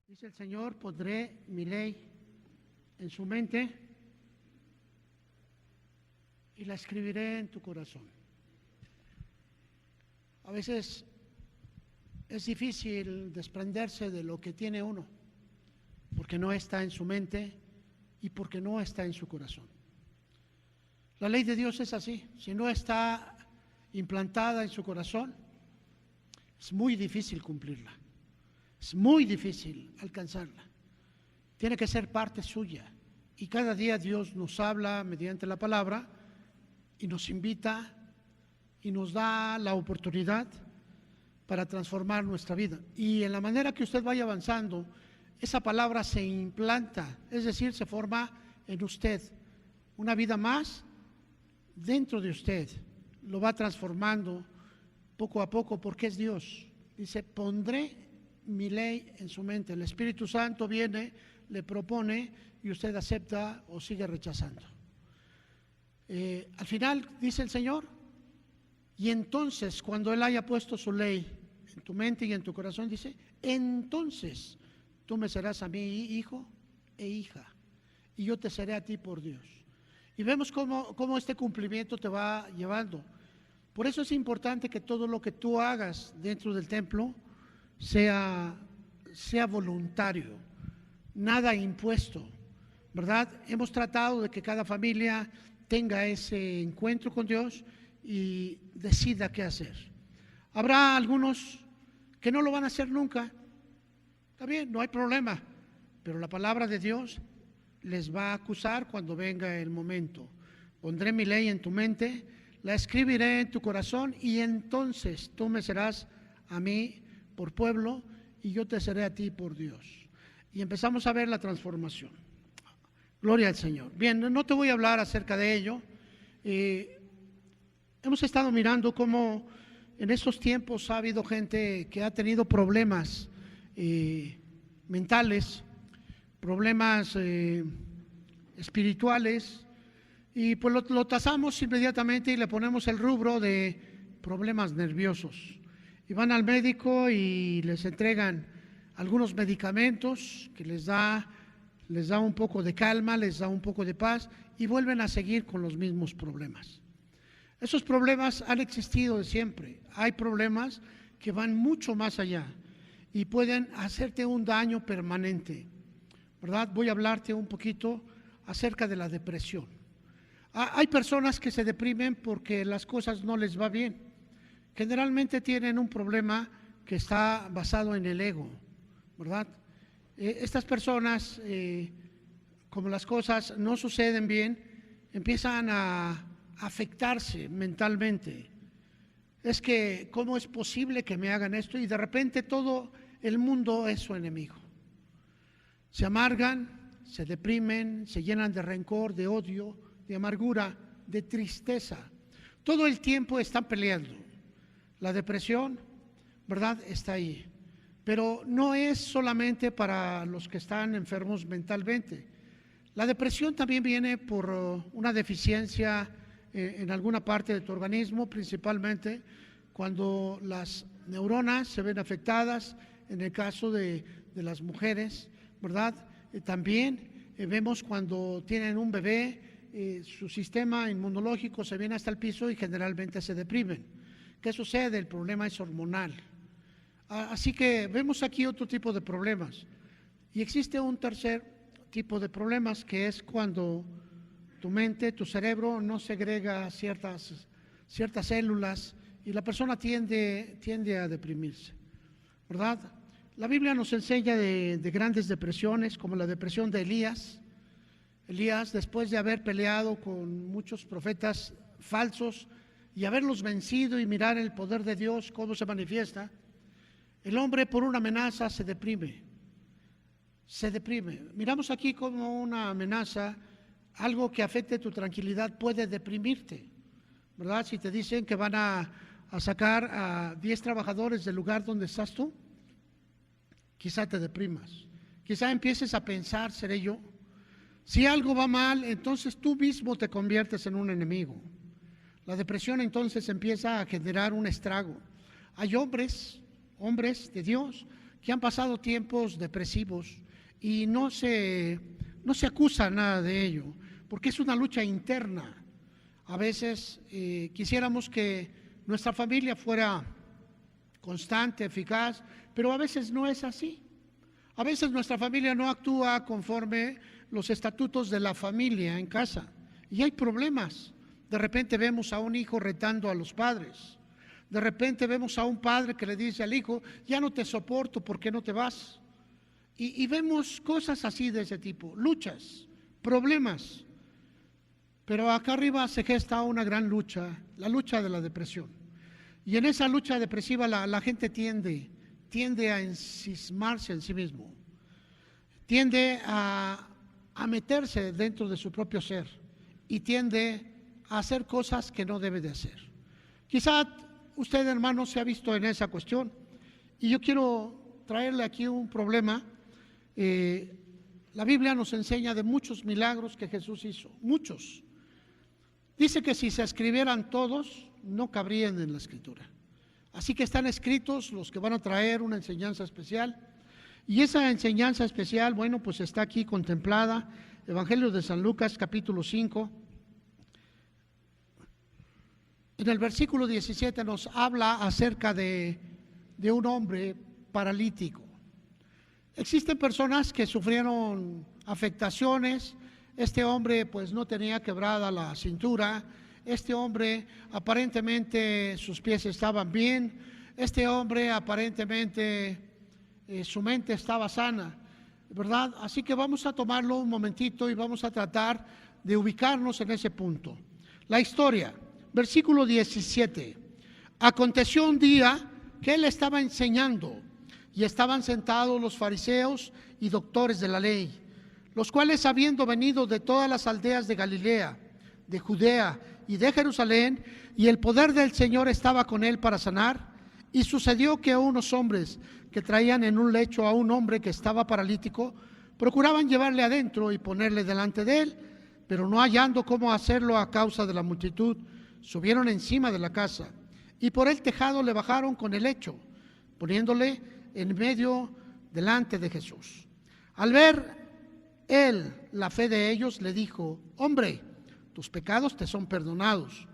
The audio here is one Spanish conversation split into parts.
Dice el Señor, pondré mi ley en su mente y la escribiré en tu corazón. A veces es difícil desprenderse de lo que tiene uno, porque no está en su mente y porque no está en su corazón. La ley de Dios es así, si no está implantada en su corazón, es muy difícil cumplirla, es muy difícil alcanzarla. Tiene que ser parte suya y cada día Dios nos habla mediante la palabra y nos invita y nos da la oportunidad para transformar nuestra vida. Y en la manera que usted vaya avanzando, esa palabra se implanta, es decir, se forma en usted una vida más dentro de usted, lo va transformando poco a poco porque es Dios. Dice, pondré mi ley en su mente. El Espíritu Santo viene, le propone y usted acepta o sigue rechazando. Al final dice el Señor, y entonces cuando Él haya puesto su ley en tu mente y en tu corazón, dice, entonces tú me serás a mí hijo e hija, y yo te seré a ti por Dios. Y vemos cómo este cumplimiento te va llevando. Por eso es importante que todo lo que tú hagas dentro del templo sea voluntario, nada impuesto, ¿verdad? Hemos tratado de que cada familia tenga ese encuentro con Dios y decida qué hacer. Habrá algunos que no lo van a hacer nunca, está bien, no hay problema, pero la palabra de Dios les va a acusar cuando venga el momento. Pondré mi ley en tu mente, la escribiré en tu corazón y entonces tú me serás a mí por pueblo y yo te seré a ti por Dios. Y empezamos a ver la transformación. Gloria al Señor. Bien, no te voy a hablar acerca de ello. Hemos estado mirando cómo en estos tiempos ha habido gente que ha tenido problemas mentales, problemas espirituales, y pues lo tasamos inmediatamente y le ponemos el rubro de problemas nerviosos. Y van al médico y les entregan algunos medicamentos que les da un poco de calma, les da un poco de paz y vuelven a seguir con los mismos problemas. Esos problemas han existido de siempre. Hay problemas que van mucho más allá y pueden hacerte un daño permanente, ¿verdad? Voy a hablarte un poquito acerca de la depresión. Hay personas que se deprimen porque las cosas no les va bien. Generalmente tienen un problema que está basado en el ego, ¿verdad? Estas personas, como las cosas no suceden bien, empiezan a afectarse mentalmente. Es que, ¿cómo es posible que me hagan esto? Y de repente todo el mundo es su enemigo. Se amargan, se deprimen, se llenan de rencor, de odio, de amargura, de tristeza. Todo el tiempo están peleando. La depresión, ¿verdad?, está ahí. Pero no es solamente para los que están enfermos mentalmente. La depresión también viene por una deficiencia en alguna parte de tu organismo, principalmente cuando las neuronas se ven afectadas, en el caso de las mujeres, ¿verdad? También vemos cuando tienen un bebé, su sistema inmunológico se viene hasta el piso y generalmente se deprimen. ¿Qué sucede? El problema es hormonal. Así que vemos aquí otro tipo de problemas. Y existe un tercer tipo de problemas que es cuando tu mente, tu cerebro no segrega ciertas células y la persona tiende a deprimirse, ¿verdad? La Biblia nos enseña de grandes depresiones, como la depresión de Elías. Elías, después de haber peleado con muchos profetas falsos y haberlos vencido y mirar el poder de Dios, cómo se manifiesta, el hombre por una amenaza se deprime. Miramos aquí como una amenaza, algo que afecte tu tranquilidad puede deprimirte, ¿verdad? Si te dicen que van a sacar a 10 trabajadores del lugar donde estás tú, quizá te deprimas, quizá empieces a pensar, ¿seré yo? Si algo va mal, entonces tú mismo te conviertes en un enemigo. La depresión entonces empieza a generar un estrago. Hay hombres de Dios que han pasado tiempos depresivos y no se acusa nada de ello, porque es una lucha interna. A veces quisiéramos que nuestra familia fuera constante, eficaz, pero a veces no es así. A veces nuestra familia no actúa conforme los estatutos de la familia en casa y hay problemas. De repente vemos a un hijo retando a los padres. De repente vemos a un padre que le dice al hijo: ya no te soporto, ¿por qué no te vas? Y vemos cosas así de ese tipo, luchas, problemas. Pero acá arriba se gesta una gran lucha, la lucha de la depresión. Y en esa lucha depresiva la gente tiende a ensimismarse en sí mismo, tiende a meterse dentro de su propio ser y tiende a hacer cosas que no debe de hacer. Quizá usted, hermano, se ha visto en esa cuestión y yo quiero traerle aquí un problema. La Biblia nos enseña de muchos milagros que Jesús hizo, muchos. Dice que si se escribieran todos, no cabrían en la Escritura. Así que están escritos los que van a traer una enseñanza especial. Y esa enseñanza especial, bueno, pues está aquí contemplada. Evangelio de San Lucas, capítulo 5. En el versículo 17 nos habla acerca de un hombre paralítico. Existen personas que sufrieron afectaciones. Este hombre pues no tenía quebrada la cintura. Este hombre aparentemente sus pies estaban bien. Este hombre aparentemente su mente estaba sana, ¿verdad? Así que vamos a tomarlo un momentito y vamos a tratar de ubicarnos en ese punto. La historia, versículo 17. Aconteció un día que él estaba enseñando y estaban sentados los fariseos y doctores de la ley, los cuales, habiendo venido de todas las aldeas de Galilea, de Judea y de Jerusalén, y el poder del Señor estaba con él para sanar, y sucedió que unos hombres que traían en un lecho a un hombre que estaba paralítico, procuraban llevarle adentro y ponerle delante de él, pero no hallando cómo hacerlo a causa de la multitud, subieron encima de la casa, y por el tejado le bajaron con el lecho, poniéndole en medio delante de Jesús. Al ver él la fe de ellos, le dijo: hombre, tus pecados te son perdonados.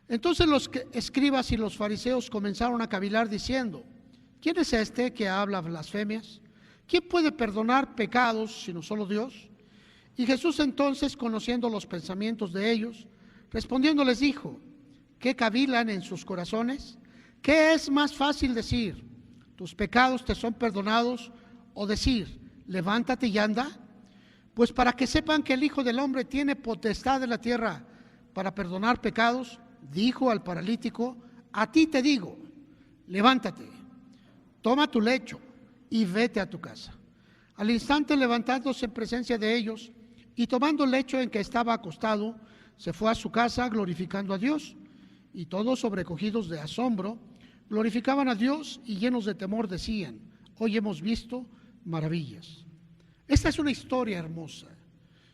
Entonces los escribas y los fariseos comenzaron a cavilar diciendo: ¿quién es este que habla blasfemias? ¿Quién puede perdonar pecados sino solo Dios? Y Jesús entonces, conociendo los pensamientos de ellos, respondiendo les dijo: ¿qué cavilan en sus corazones? ¿Qué es más fácil decir: tus pecados te son perdonados, o decir: levántate y anda? Pues para que sepan que el Hijo del Hombre tiene potestad en la tierra para perdonar pecados, dijo al paralítico: a ti te digo, levántate, toma tu lecho y vete a tu casa. Al instante, levantándose en presencia de ellos y tomando el lecho en que estaba acostado, se fue a su casa glorificando a Dios. Y todos, sobrecogidos de asombro, glorificaban a Dios y llenos de temor decían: hoy hemos visto maravillas. Esta es una historia hermosa.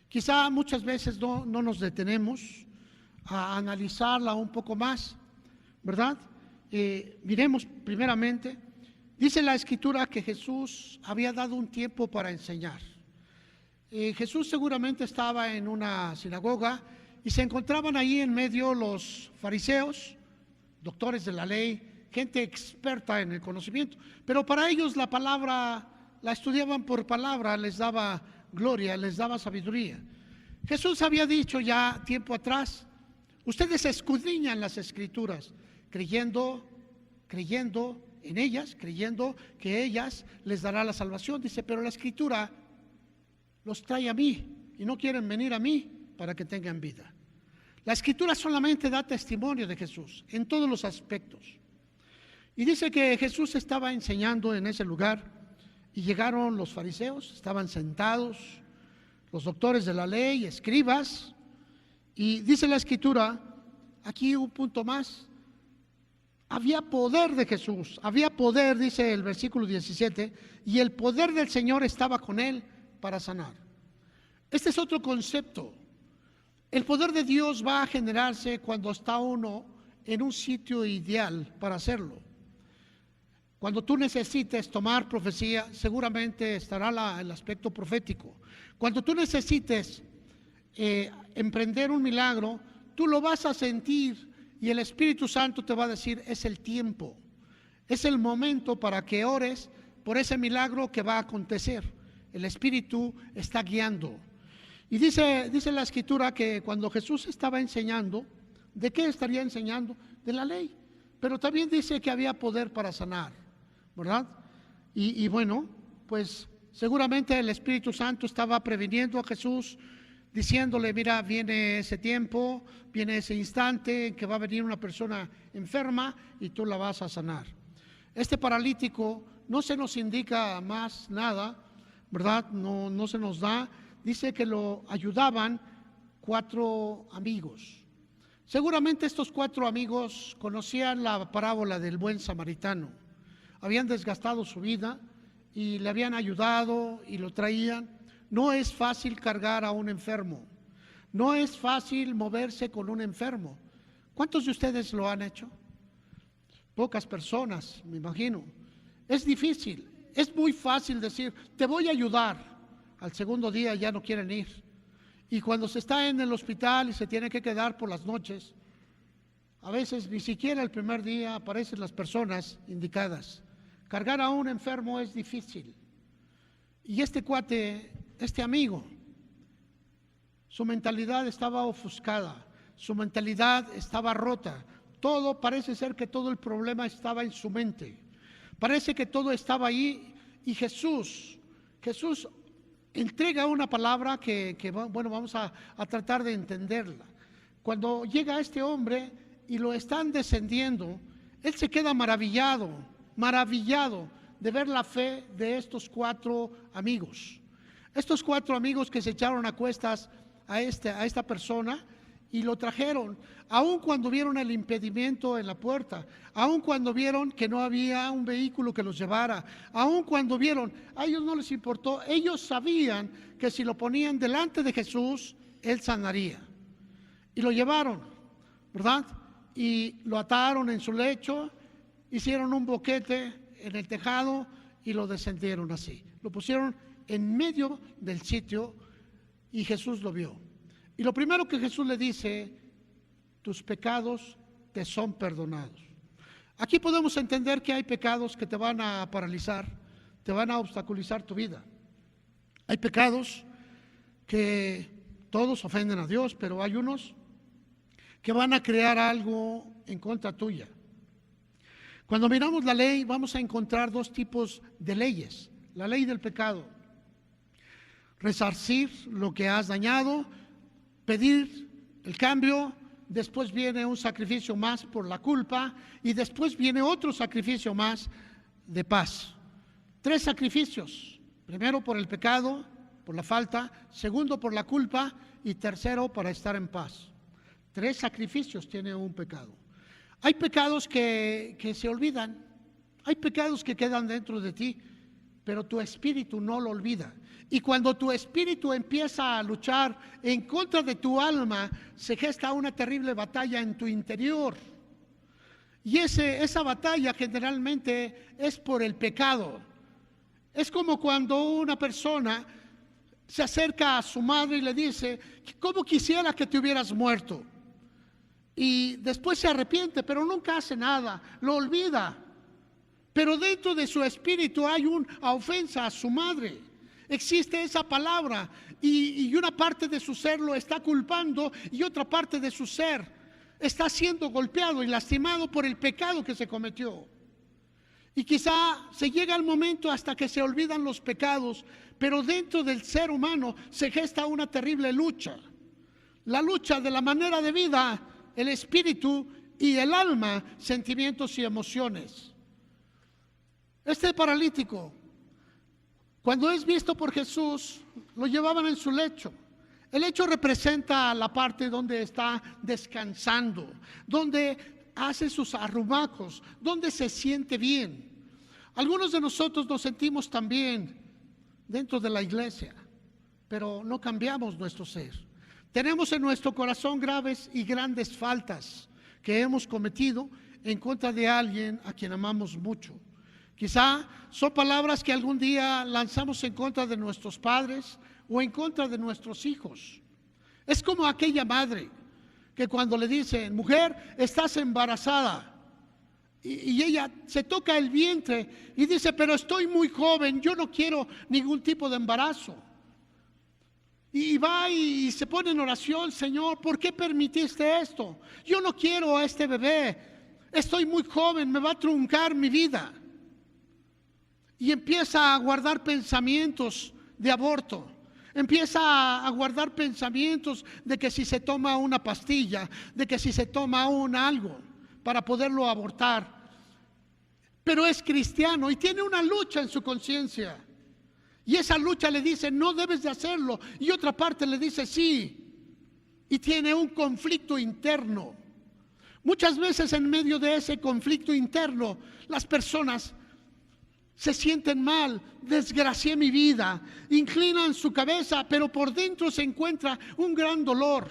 Quizá muchas veces no nos detenemos a analizarla un poco más, ¿verdad? Miremos primeramente, dice la Escritura que Jesús había dado un tiempo para enseñar. Jesús seguramente estaba en una sinagoga y se encontraban ahí en medio los fariseos, doctores de la ley, gente experta en el conocimiento, pero para ellos la palabra la estudiaban por palabra, les daba gloria, les daba sabiduría. Jesús había dicho ya tiempo atrás: ustedes escudriñan las Escrituras, creyendo en ellas, creyendo que ellas les dará la salvación. Dice: pero la Escritura los trae a mí y no quieren venir a mí para que tengan vida. La Escritura solamente da testimonio de Jesús en todos los aspectos. Y dice que Jesús estaba enseñando en ese lugar y llegaron los fariseos, estaban sentados los doctores de la ley, escribas, y dice la Escritura, aquí un punto más, había poder de Jesús, había poder, dice el versículo 17, y el poder del Señor estaba con él para sanar. Este es otro concepto. El poder de Dios va a generarse cuando está uno en un sitio ideal para hacerlo. Cuando tú necesites tomar profecía, seguramente estará el aspecto profético. Cuando tú necesites emprender un milagro, tú lo vas a sentir y el Espíritu Santo te va a decir, es el tiempo, es el momento para que ores por ese milagro que va a acontecer. El Espíritu está guiando. Y dice la Escritura que cuando Jesús estaba enseñando, ¿de qué estaría enseñando? De la ley. Pero también dice que había poder para sanar, ¿verdad? Y bueno, pues seguramente el Espíritu Santo estaba previniendo a Jesús, diciéndole, mira, viene ese tiempo, viene ese instante en que va a venir una persona enferma y tú la vas a sanar. Este paralítico no se nos indica más nada, ¿verdad? No se nos da. Dice que lo ayudaban 4 amigos. Seguramente estos 4 amigos conocían la parábola del buen samaritano. Habían desgastado su vida y le habían ayudado y lo traían. No es fácil cargar a un enfermo. No es fácil moverse con un enfermo. ¿Cuántos de ustedes lo han hecho? Pocas personas, me imagino. Es difícil. Es muy fácil decir, te voy a ayudar. Al segundo día ya no quieren ir. Y cuando se está en el hospital y se tiene que quedar por las noches, a veces ni siquiera el primer día aparecen las personas indicadas. Cargar a un enfermo es difícil. Y este cuate, este amigo, su mentalidad estaba ofuscada, su mentalidad estaba rota. Parece ser que todo el problema estaba en su mente. Parece que todo estaba ahí y Jesús entrega una palabra que bueno, vamos a tratar de entenderla. Cuando llega este hombre y lo están descendiendo, él se queda maravillado de ver la fe de estos 4 amigos. Estos 4 amigos que se echaron a cuestas a esta persona y lo trajeron, aun cuando vieron el impedimento en la puerta, aun cuando vieron que no había un vehículo que los llevara, aun cuando vieron, a ellos no les importó, ellos sabían que si lo ponían delante de Jesús, Él sanaría. Y lo llevaron, ¿verdad? Y lo ataron en su lecho, hicieron un boquete en el tejado y lo descendieron así. Lo pusieron en medio del sitio y Jesús lo vio. Y lo primero que Jesús le dice, tus pecados te son perdonados. Aquí podemos entender que hay pecados que te van a paralizar, te van a obstaculizar tu vida. Hay pecados que todos ofenden a Dios, pero hay unos que van a crear algo en contra tuya. Cuando miramos la ley, vamos a encontrar 2 tipos de leyes. La ley del pecado, resarcir lo que has dañado, pedir el cambio, después viene un sacrificio más por la culpa y después viene otro sacrificio más de paz. 3 sacrificios, primero por el pecado, por la falta, segundo por la culpa y tercero para estar en paz. 3 sacrificios tiene un pecado. Hay pecados que se olvidan, hay pecados que quedan dentro de ti, pero tu espíritu no lo olvida. Y cuando tu espíritu empieza a luchar en contra de tu alma, se gesta una terrible batalla en tu interior. Y esa batalla generalmente es por el pecado. Es como cuando una persona se acerca a su madre y le dice, ¿cómo quisiera que te hubieras muerto? Y después se arrepiente, pero nunca hace nada, lo olvida. Pero dentro de su espíritu hay una ofensa a su madre. Existe esa palabra y una parte de su ser lo está culpando y otra parte de su ser está siendo golpeado y lastimado por el pecado que se cometió. Y quizá se llega al momento hasta que se olvidan los pecados, pero dentro del ser humano se gesta una terrible lucha. La lucha de la manera de vida, el espíritu y el alma, sentimientos y emociones. Este paralítico, cuando es visto por Jesús, lo llevaban en su lecho. El lecho representa la parte donde está descansando, donde hace sus arrumacos, donde se siente bien. Algunos de nosotros nos sentimos también dentro de la iglesia, pero no cambiamos nuestro ser. Tenemos en nuestro corazón graves y grandes faltas que hemos cometido en contra de alguien a quien amamos mucho. Quizá son palabras que algún día lanzamos en contra de nuestros padres o en contra de nuestros hijos. Es como aquella madre que cuando le dicen: mujer, estás embarazada, y ella se toca el vientre y dice: pero estoy muy joven, yo no quiero ningún tipo de embarazo. Y va y se pone en oración: Señor, ¿por qué permitiste esto? Yo no quiero a este bebé, estoy muy joven, me va a truncar mi vida. Y empieza a guardar pensamientos de aborto. Empieza a guardar pensamientos de que si se toma una pastilla, de que si se toma algo para poderlo abortar. Pero es cristiano y tiene una lucha en su conciencia. Y esa lucha le dice: no debes de hacerlo. Y otra parte le dice: sí. Y tiene un conflicto interno. Muchas veces en medio de ese conflicto interno, las personas se sienten mal. Desgracié mi vida, inclinan su cabeza, pero por dentro se encuentra un gran dolor.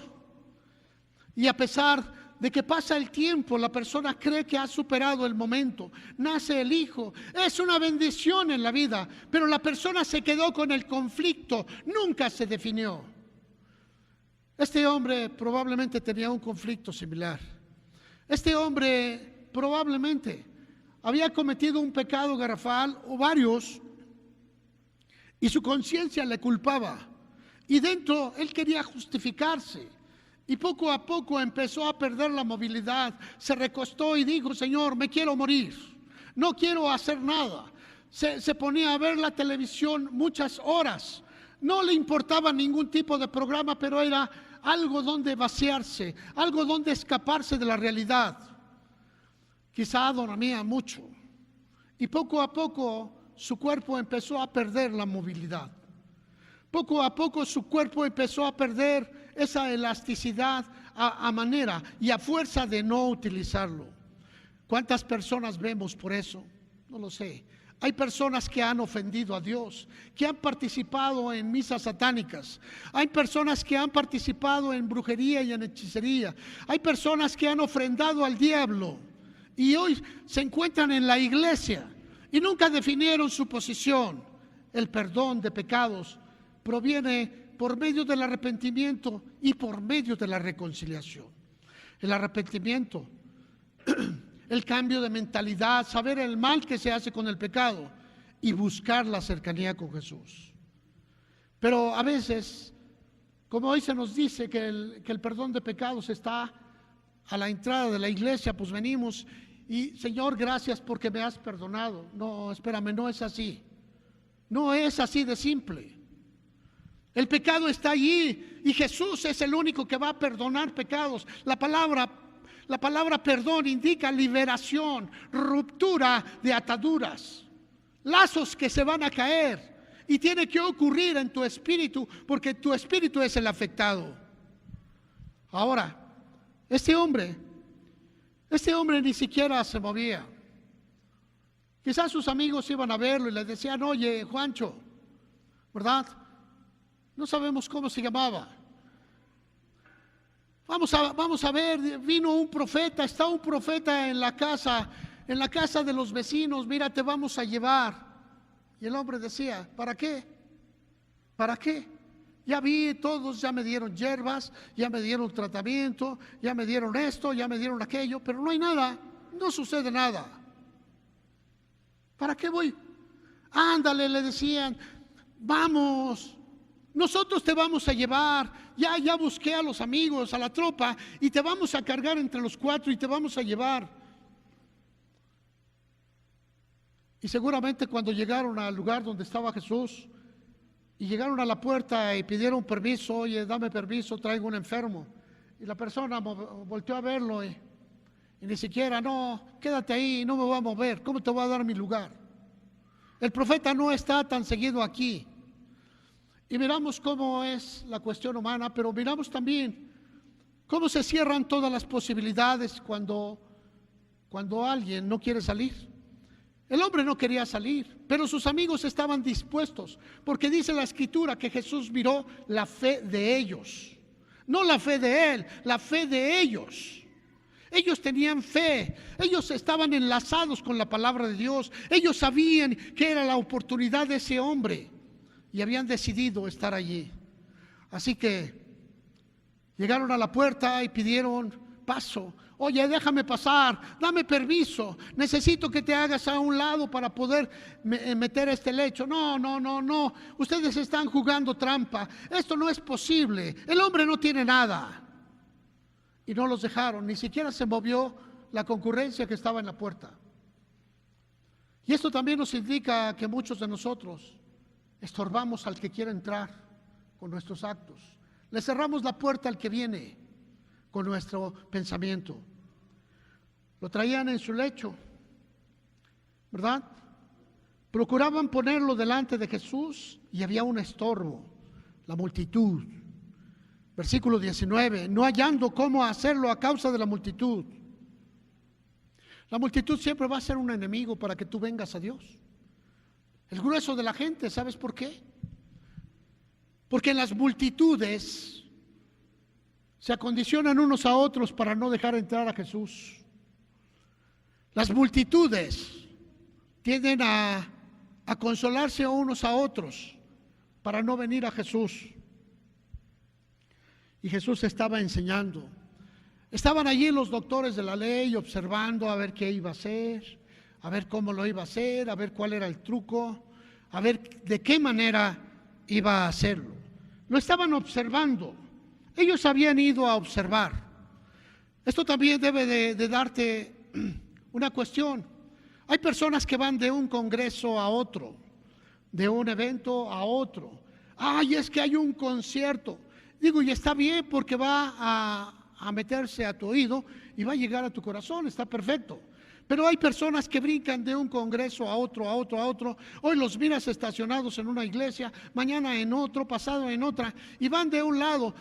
Y a pesar de que pasa el tiempo, la persona cree que ha superado el momento. Nace el hijo, es una bendición en la vida, pero la persona se quedó con el conflicto, nunca se definió. Este hombre probablemente tenía un conflicto similar. Este hombre probablemente había cometido un pecado garrafal o varios, y su conciencia le culpaba, y dentro él quería justificarse, y poco a poco empezó a perder la movilidad. Se recostó y dijo: Señor, me quiero morir, no quiero hacer nada. Se ponía a ver la televisión muchas horas, no le importaba ningún tipo de programa, pero era algo donde vaciarse, algo donde escaparse de la realidad. Quizá dormía mucho, y poco a poco su cuerpo empezó a perder la movilidad. Poco a poco su cuerpo empezó a perder esa elasticidad a manera y a fuerza de no utilizarlo. ¿Cuántas personas vemos por eso? No lo sé. Hay personas que han ofendido a Dios, que han participado en misas satánicas. Hay personas que han participado en brujería y en hechicería. Hay personas que han ofrendado al diablo y hoy se encuentran en la iglesia y nunca definieron su posición. El perdón de pecados proviene por medio del arrepentimiento y por medio de la reconciliación. El arrepentimiento, el cambio de mentalidad, saber el mal que se hace con el pecado y buscar la cercanía con Jesús. Pero a veces, como hoy se nos dice que el perdón de pecados está a la entrada de la iglesia, pues venimos y: Señor, gracias porque me has perdonado. No, espérame, no es así. No es así de simple. El pecado está allí y Jesús es el único que va a perdonar pecados. La palabra perdón indica liberación, ruptura de ataduras, lazos que se van a caer, y tiene que ocurrir en tu espíritu porque tu espíritu es el afectado. Ahora, este hombre ni siquiera se movía. Quizás sus amigos iban a verlo y le decían: oye, Juancho, ¿verdad? No sabemos cómo se llamaba. Vamos a ver, vino un profeta, está un profeta en la casa de los vecinos, mira, te vamos a llevar. Y el hombre decía: ¿para qué? ¿Para qué? Ya vi, todos ya me dieron hierbas, ya me dieron tratamiento, ya me dieron esto, ya me dieron aquello, pero no hay nada, no sucede nada. ¿Para qué voy? Ándale, le decían, vamos, nosotros te vamos a llevar, ya busqué a los amigos, a la tropa, y te vamos a cargar entre los 4 y te vamos a llevar. Y seguramente cuando llegaron al lugar donde estaba Jesús, y llegaron a la puerta y pidieron permiso: oye, dame permiso, traigo un enfermo. Y la persona volteó a verlo y ni siquiera: no, quédate ahí, no me voy a mover, ¿cómo te voy a dar mi lugar? El profeta no está tan seguido aquí. Y miramos cómo es la cuestión humana, pero miramos también cómo se cierran todas las posibilidades cuando alguien no quiere salir. El hombre no quería salir, pero sus amigos estaban dispuestos, porque dice la Escritura que Jesús miró la fe de ellos, no la fe de él, la fe de ellos. Ellos tenían fe, ellos estaban enlazados con la palabra de Dios, ellos sabían que era la oportunidad de ese hombre y habían decidido estar allí. Así que llegaron a la puerta y pidieron paso. Oye, déjame pasar, dame permiso, necesito que te hagas a un lado para poder meter este lecho. No, ustedes están jugando trampa, esto no es posible, el hombre no tiene nada. Y no los dejaron, ni siquiera se movió la concurrencia que estaba en la puerta. Y esto también nos indica que muchos de nosotros estorbamos al que quiere entrar con nuestros actos. Le cerramos la puerta al que viene con nuestro pensamiento. Lo traían en su lecho, ¿verdad? Procuraban ponerlo delante de Jesús y había un estorbo, la multitud. Versículo 19, no hallando cómo hacerlo a causa de la multitud. La multitud siempre va a ser un enemigo para que tú vengas a Dios. El grueso de la gente, ¿sabes por qué? Porque en las multitudes se acondicionan unos a otros para no dejar entrar a Jesús. Las multitudes tienden a consolarse unos a otros para no venir a Jesús. Y Jesús estaba enseñando. Estaban allí los doctores de la ley observando a ver qué iba a hacer, a ver cómo lo iba a hacer, a ver cuál era el truco, a ver de qué manera iba a hacerlo. Lo estaban observando. Ellos habían ido a observar. Esto también debe de darte una cuestión. Hay personas que van de un congreso a otro, de un evento a otro. Ay, es que hay un concierto. Digo, y está bien porque va a meterse a tu oído y va a llegar a tu corazón, está perfecto. Pero hay personas que brincan de un congreso a otro, a otro, a otro. Hoy los miras estacionados en una iglesia, mañana en otro, pasado en otra, y van de un lado.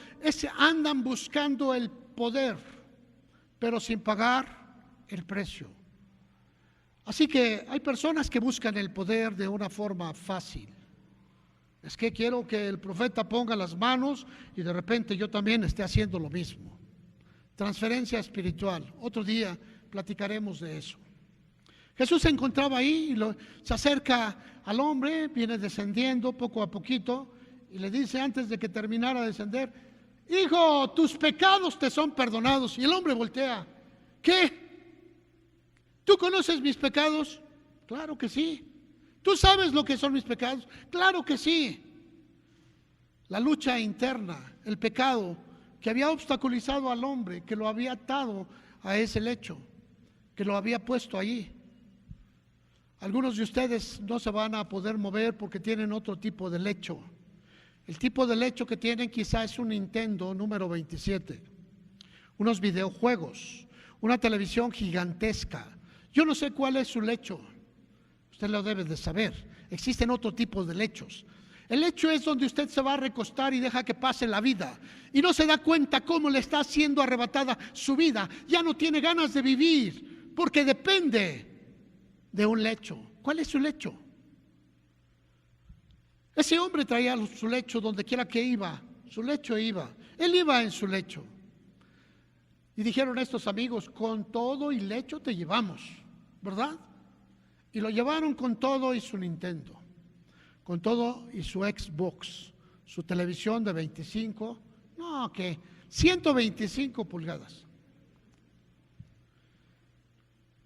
Andan buscando el poder, pero sin pagar el precio. Así que hay personas que buscan el poder de una forma fácil. Es que quiero que el profeta ponga las manos y de repente yo también esté haciendo lo mismo. Transferencia espiritual. Otro día platicaremos de eso. Jesús se encontraba ahí y se acerca al hombre, viene descendiendo poco a poquito y le dice antes de que terminara de descender: hijo, tus pecados te son perdonados. Y el hombre voltea. ¿Qué? ¿Tú conoces mis pecados? Claro que sí. ¿Tú sabes lo que son mis pecados? Claro que sí. La lucha interna, el pecado que había obstaculizado al hombre, que lo había atado a ese lecho, que lo había puesto allí. Algunos de ustedes no se van a poder mover porque tienen otro tipo de lecho. El tipo de lecho que tienen quizás es un Nintendo número 27, unos videojuegos, una televisión gigantesca. Yo no sé cuál es su lecho. Usted lo debe de saber. Existen otro tipo de lechos. El lecho es donde usted se va a recostar y deja que pase la vida y no se da cuenta cómo le está siendo arrebatada su vida. Ya no tiene ganas de vivir porque depende de un lecho. ¿Cuál es su lecho? Ese hombre traía su lecho donde quiera que iba. Su lecho iba. Él iba en su lecho. Y dijeron estos amigos: con todo y lecho te llevamos, ¿verdad? Y lo llevaron con todo y su Nintendo, con todo y su Xbox, su televisión de 125 pulgadas.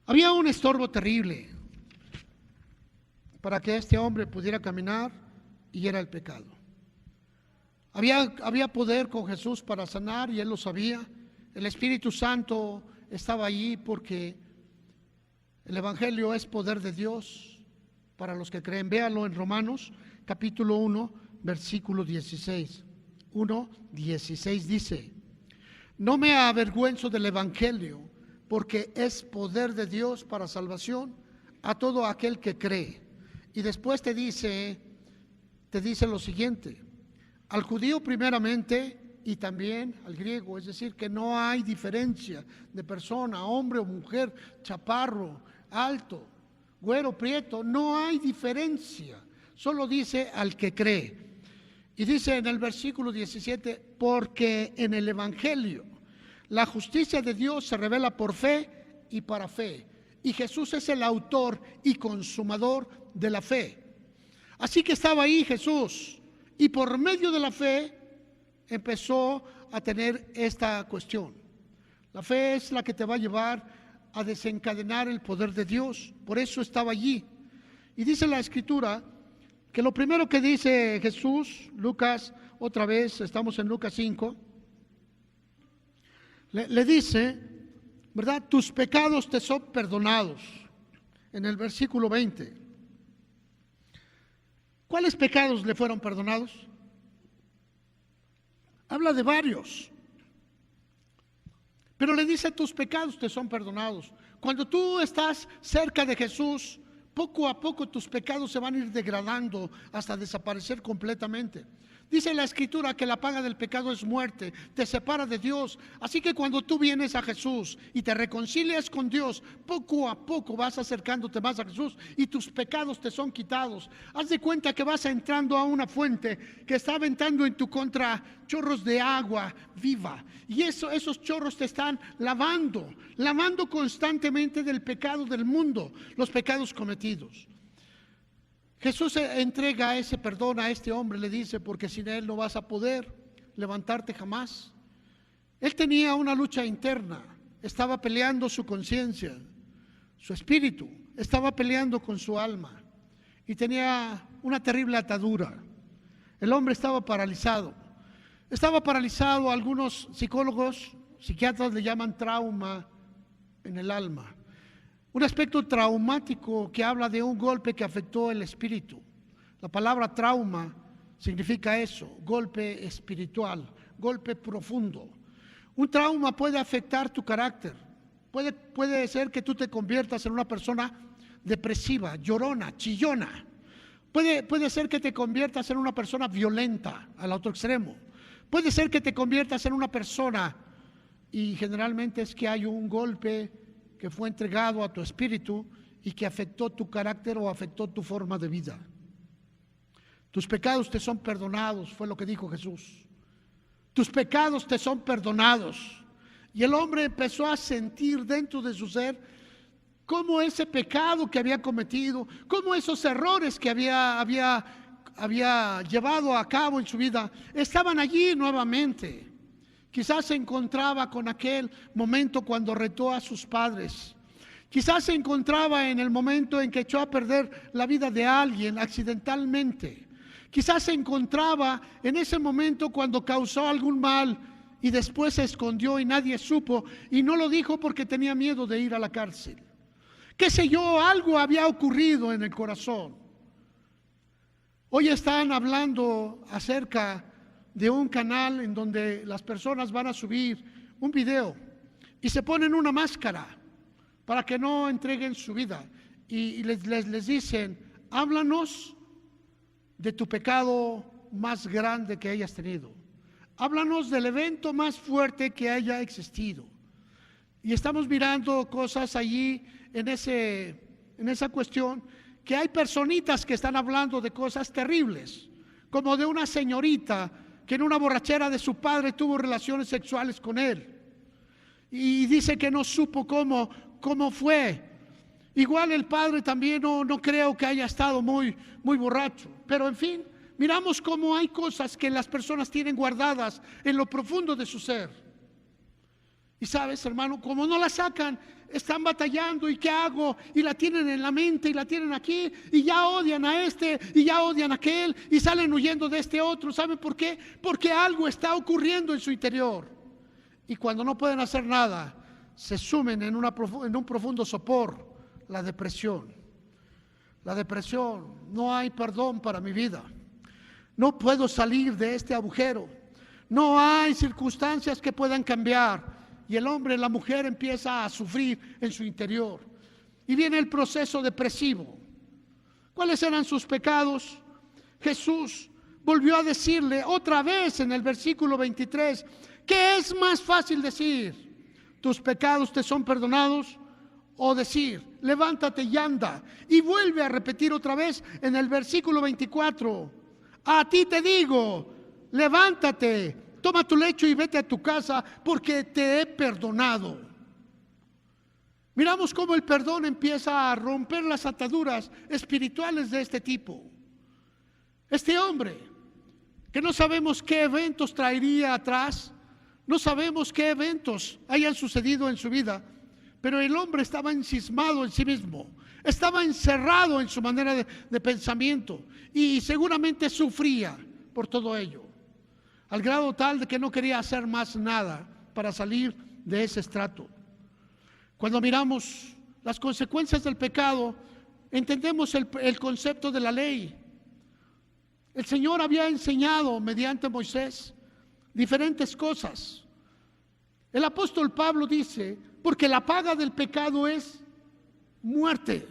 Había un estorbo terrible para que este hombre pudiera caminar y era el pecado. Había poder con Jesús para sanar y él lo sabía. El Espíritu Santo estaba allí porque el Evangelio es poder de Dios para los que creen. Véalo en Romanos capítulo 1, versículo 16. 1:16 dice: no me avergüenzo del Evangelio, porque es poder de Dios para salvación a todo aquel que cree. Y después te dice lo siguiente: al judío primeramente y también al griego, es decir, que no hay diferencia de persona, hombre o mujer, chaparro, alto, güero, prieto, no hay diferencia, solo dice al que cree. Y dice en el versículo 17: porque en el Evangelio La justicia de Dios se revela por fe y para fe. Y Jesús es el autor y consumador de la fe. Así que estaba ahí Jesús, y por medio de la fe empezó a tener esta cuestión. La fe es la que te va a llevar a desencadenar el poder de Dios. Por eso estaba allí. Y dice la Escritura que lo primero que dice Jesús, Lucas, otra vez, estamos en Lucas 5, le dice, ¿verdad? Tus pecados te son perdonados. En el versículo 20. ¿Cuáles pecados le fueron perdonados? Habla de varios. Pero le dice, tus pecados te son perdonados. Cuando tú estás cerca de Jesús, poco a poco tus pecados se van a ir degradando hasta desaparecer completamente. Dice la Escritura que la paga del pecado es muerte, te separa de Dios. Así que cuando tú vienes a Jesús y te reconcilias con Dios, poco a poco vas acercándote más a Jesús y tus pecados te son quitados. Haz de cuenta que vas entrando a una fuente que está aventando en tu contra chorros de agua viva. Y esos chorros te están lavando constantemente del pecado del mundo, los pecados cometidos. Jesús entrega ese perdón a este hombre, le dice, porque sin él no vas a poder levantarte jamás. Él tenía una lucha interna, estaba peleando su conciencia, su espíritu, estaba peleando con su alma y tenía una terrible atadura. El hombre estaba paralizado, algunos psicólogos, psiquiatras le llaman trauma en el alma. Un aspecto traumático que habla de un golpe que afectó el espíritu. La palabra trauma significa eso, golpe espiritual, golpe profundo. Un trauma puede afectar tu carácter. Puede ser que tú te conviertas en una persona depresiva, llorona, chillona. Puede ser que te conviertas en una persona violenta al otro extremo. Puede ser que te conviertas en una persona, y generalmente es que hay un golpe que fue entregado a tu espíritu y que afectó tu carácter o afectó tu forma de vida. Tus pecados te son perdonados, fue lo que dijo Jesús. Tus pecados te son perdonados. Y el hombre empezó a sentir dentro de su ser cómo ese pecado que había cometido, cómo esos errores que había llevado a cabo en su vida, estaban allí nuevamente. Quizás se encontraba con aquel momento cuando retó a sus padres. Quizás se encontraba en el momento en que echó a perder la vida de alguien accidentalmente. Quizás se encontraba en ese momento cuando causó algún mal y después se escondió y nadie supo y no lo dijo porque tenía miedo de ir a la cárcel. Qué sé yo, algo había ocurrido en el corazón. Hoy están hablando acerca de un canal en donde las personas van a subir un video y se ponen una máscara para que no entreguen su vida y les dicen, háblanos de tu pecado más grande que hayas tenido, háblanos del evento más fuerte que haya existido. Y estamos mirando cosas allí en esa cuestión, que hay personitas que están hablando de cosas terribles, como de una señorita que en una borrachera de su padre tuvo relaciones sexuales con él. Y dice que no supo cómo fue. Igual el padre también no creo que haya estado muy borracho. Pero en fin, miramos cómo hay cosas que las personas tienen guardadas en lo profundo de su ser. Y sabes, hermano, como no la sacan, están batallando, ¿y qué hago? Y la tienen en la mente y la tienen aquí, y ya odian a este y ya odian a aquel y salen huyendo de este otro. ¿Saben por qué? Porque algo está ocurriendo en su interior. Y cuando no pueden hacer nada, se sumen en un profundo sopor, la depresión. La depresión, no hay perdón para mi vida. No puedo salir de este agujero. No hay circunstancias que puedan cambiar. Y el hombre, la mujer empieza a sufrir en su interior. Y viene el proceso depresivo. ¿Cuáles eran sus pecados? Jesús volvió a decirle otra vez en el versículo 23, ¿qué es más fácil decir? ¿Tus pecados te son perdonados? O decir, levántate y anda. Y vuelve a repetir otra vez en el versículo 24, a ti te digo, levántate, toma tu lecho y vete a tu casa porque te he perdonado. Miramos cómo el perdón empieza a romper las ataduras espirituales de este tipo. Este hombre, que no sabemos qué eventos traería atrás, no sabemos qué eventos hayan sucedido en su vida, pero el hombre estaba ensimismado en sí mismo, estaba encerrado en su manera de pensamiento y seguramente sufría por todo ello, al grado tal de que no quería hacer más nada para salir de ese estrato. Cuando miramos las consecuencias del pecado, entendemos el concepto de la ley. El Señor había enseñado mediante Moisés diferentes cosas. El apóstol Pablo dice, porque la paga del pecado es muerte.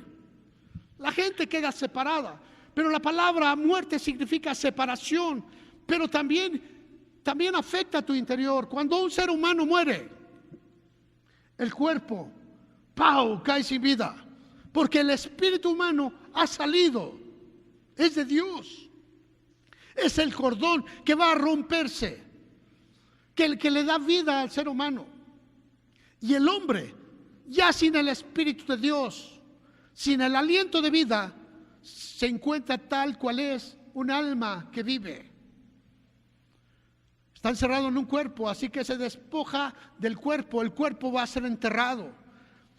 La gente queda separada, pero la palabra muerte significa separación, pero también afecta a tu interior. Cuando un ser humano muere, el cuerpo, cae sin vida, porque el espíritu humano ha salido, es de Dios. Es el cordón que va a romperse, que le da vida al ser humano. Y el hombre, ya sin el Espíritu de Dios, sin el aliento de vida, se encuentra tal cual es un alma que vive. Está encerrado en un cuerpo, así que se despoja del cuerpo, el cuerpo va a ser enterrado.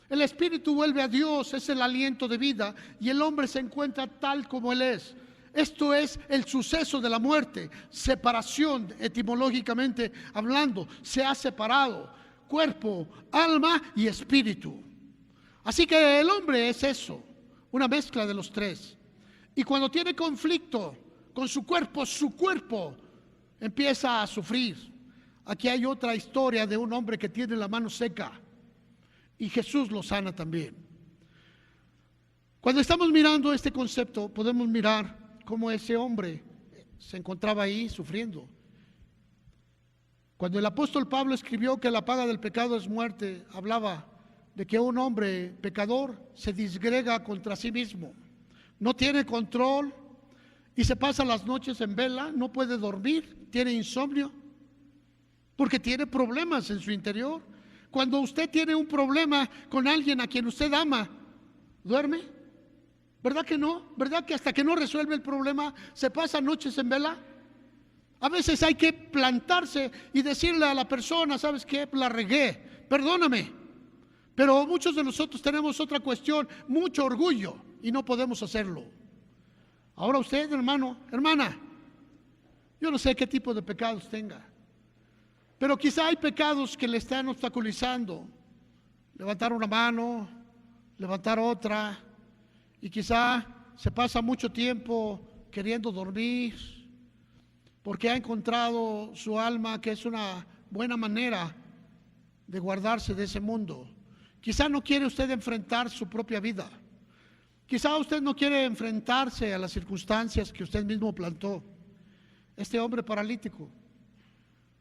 El Espíritu vuelve a Dios, es el aliento de vida, y el hombre se encuentra tal como él es. Esto es el suceso de la muerte, separación, etimológicamente hablando, se ha separado cuerpo, alma y espíritu. Así que el hombre es eso, una mezcla de los tres. Y cuando tiene conflicto con su cuerpo empieza a sufrir. Aquí hay otra historia de un hombre que tiene la mano seca y Jesús lo sana también. Cuando estamos mirando este concepto, podemos mirar cómo ese hombre se encontraba ahí sufriendo. Cuando el apóstol Pablo escribió que la paga del pecado es muerte, hablaba de que un hombre pecador se disgrega contra sí mismo, no tiene control y se pasa las noches en vela, no puede dormir, tiene insomnio, porque tiene problemas en su interior. Cuando usted tiene un problema con alguien a quien usted ama, ¿duerme? ¿Verdad que no? ¿Verdad que hasta que no resuelve el problema se pasa noches en vela? A veces hay que plantarse y decirle a la persona, ¿sabes qué? La regué, perdóname. Pero muchos de nosotros tenemos otra cuestión, mucho orgullo, y no podemos hacerlo. Ahora usted, hermano, hermana, yo no sé qué tipo de pecados tenga, pero quizá hay pecados que le están obstaculizando. Levantar una mano, levantar otra, y quizá se pasa mucho tiempo queriendo dormir, porque ha encontrado su alma que es una buena manera de guardarse de ese mundo. Quizá no quiere usted enfrentar su propia vida. Quizá usted no quiere enfrentarse a las circunstancias que usted mismo plantó. Este hombre paralítico,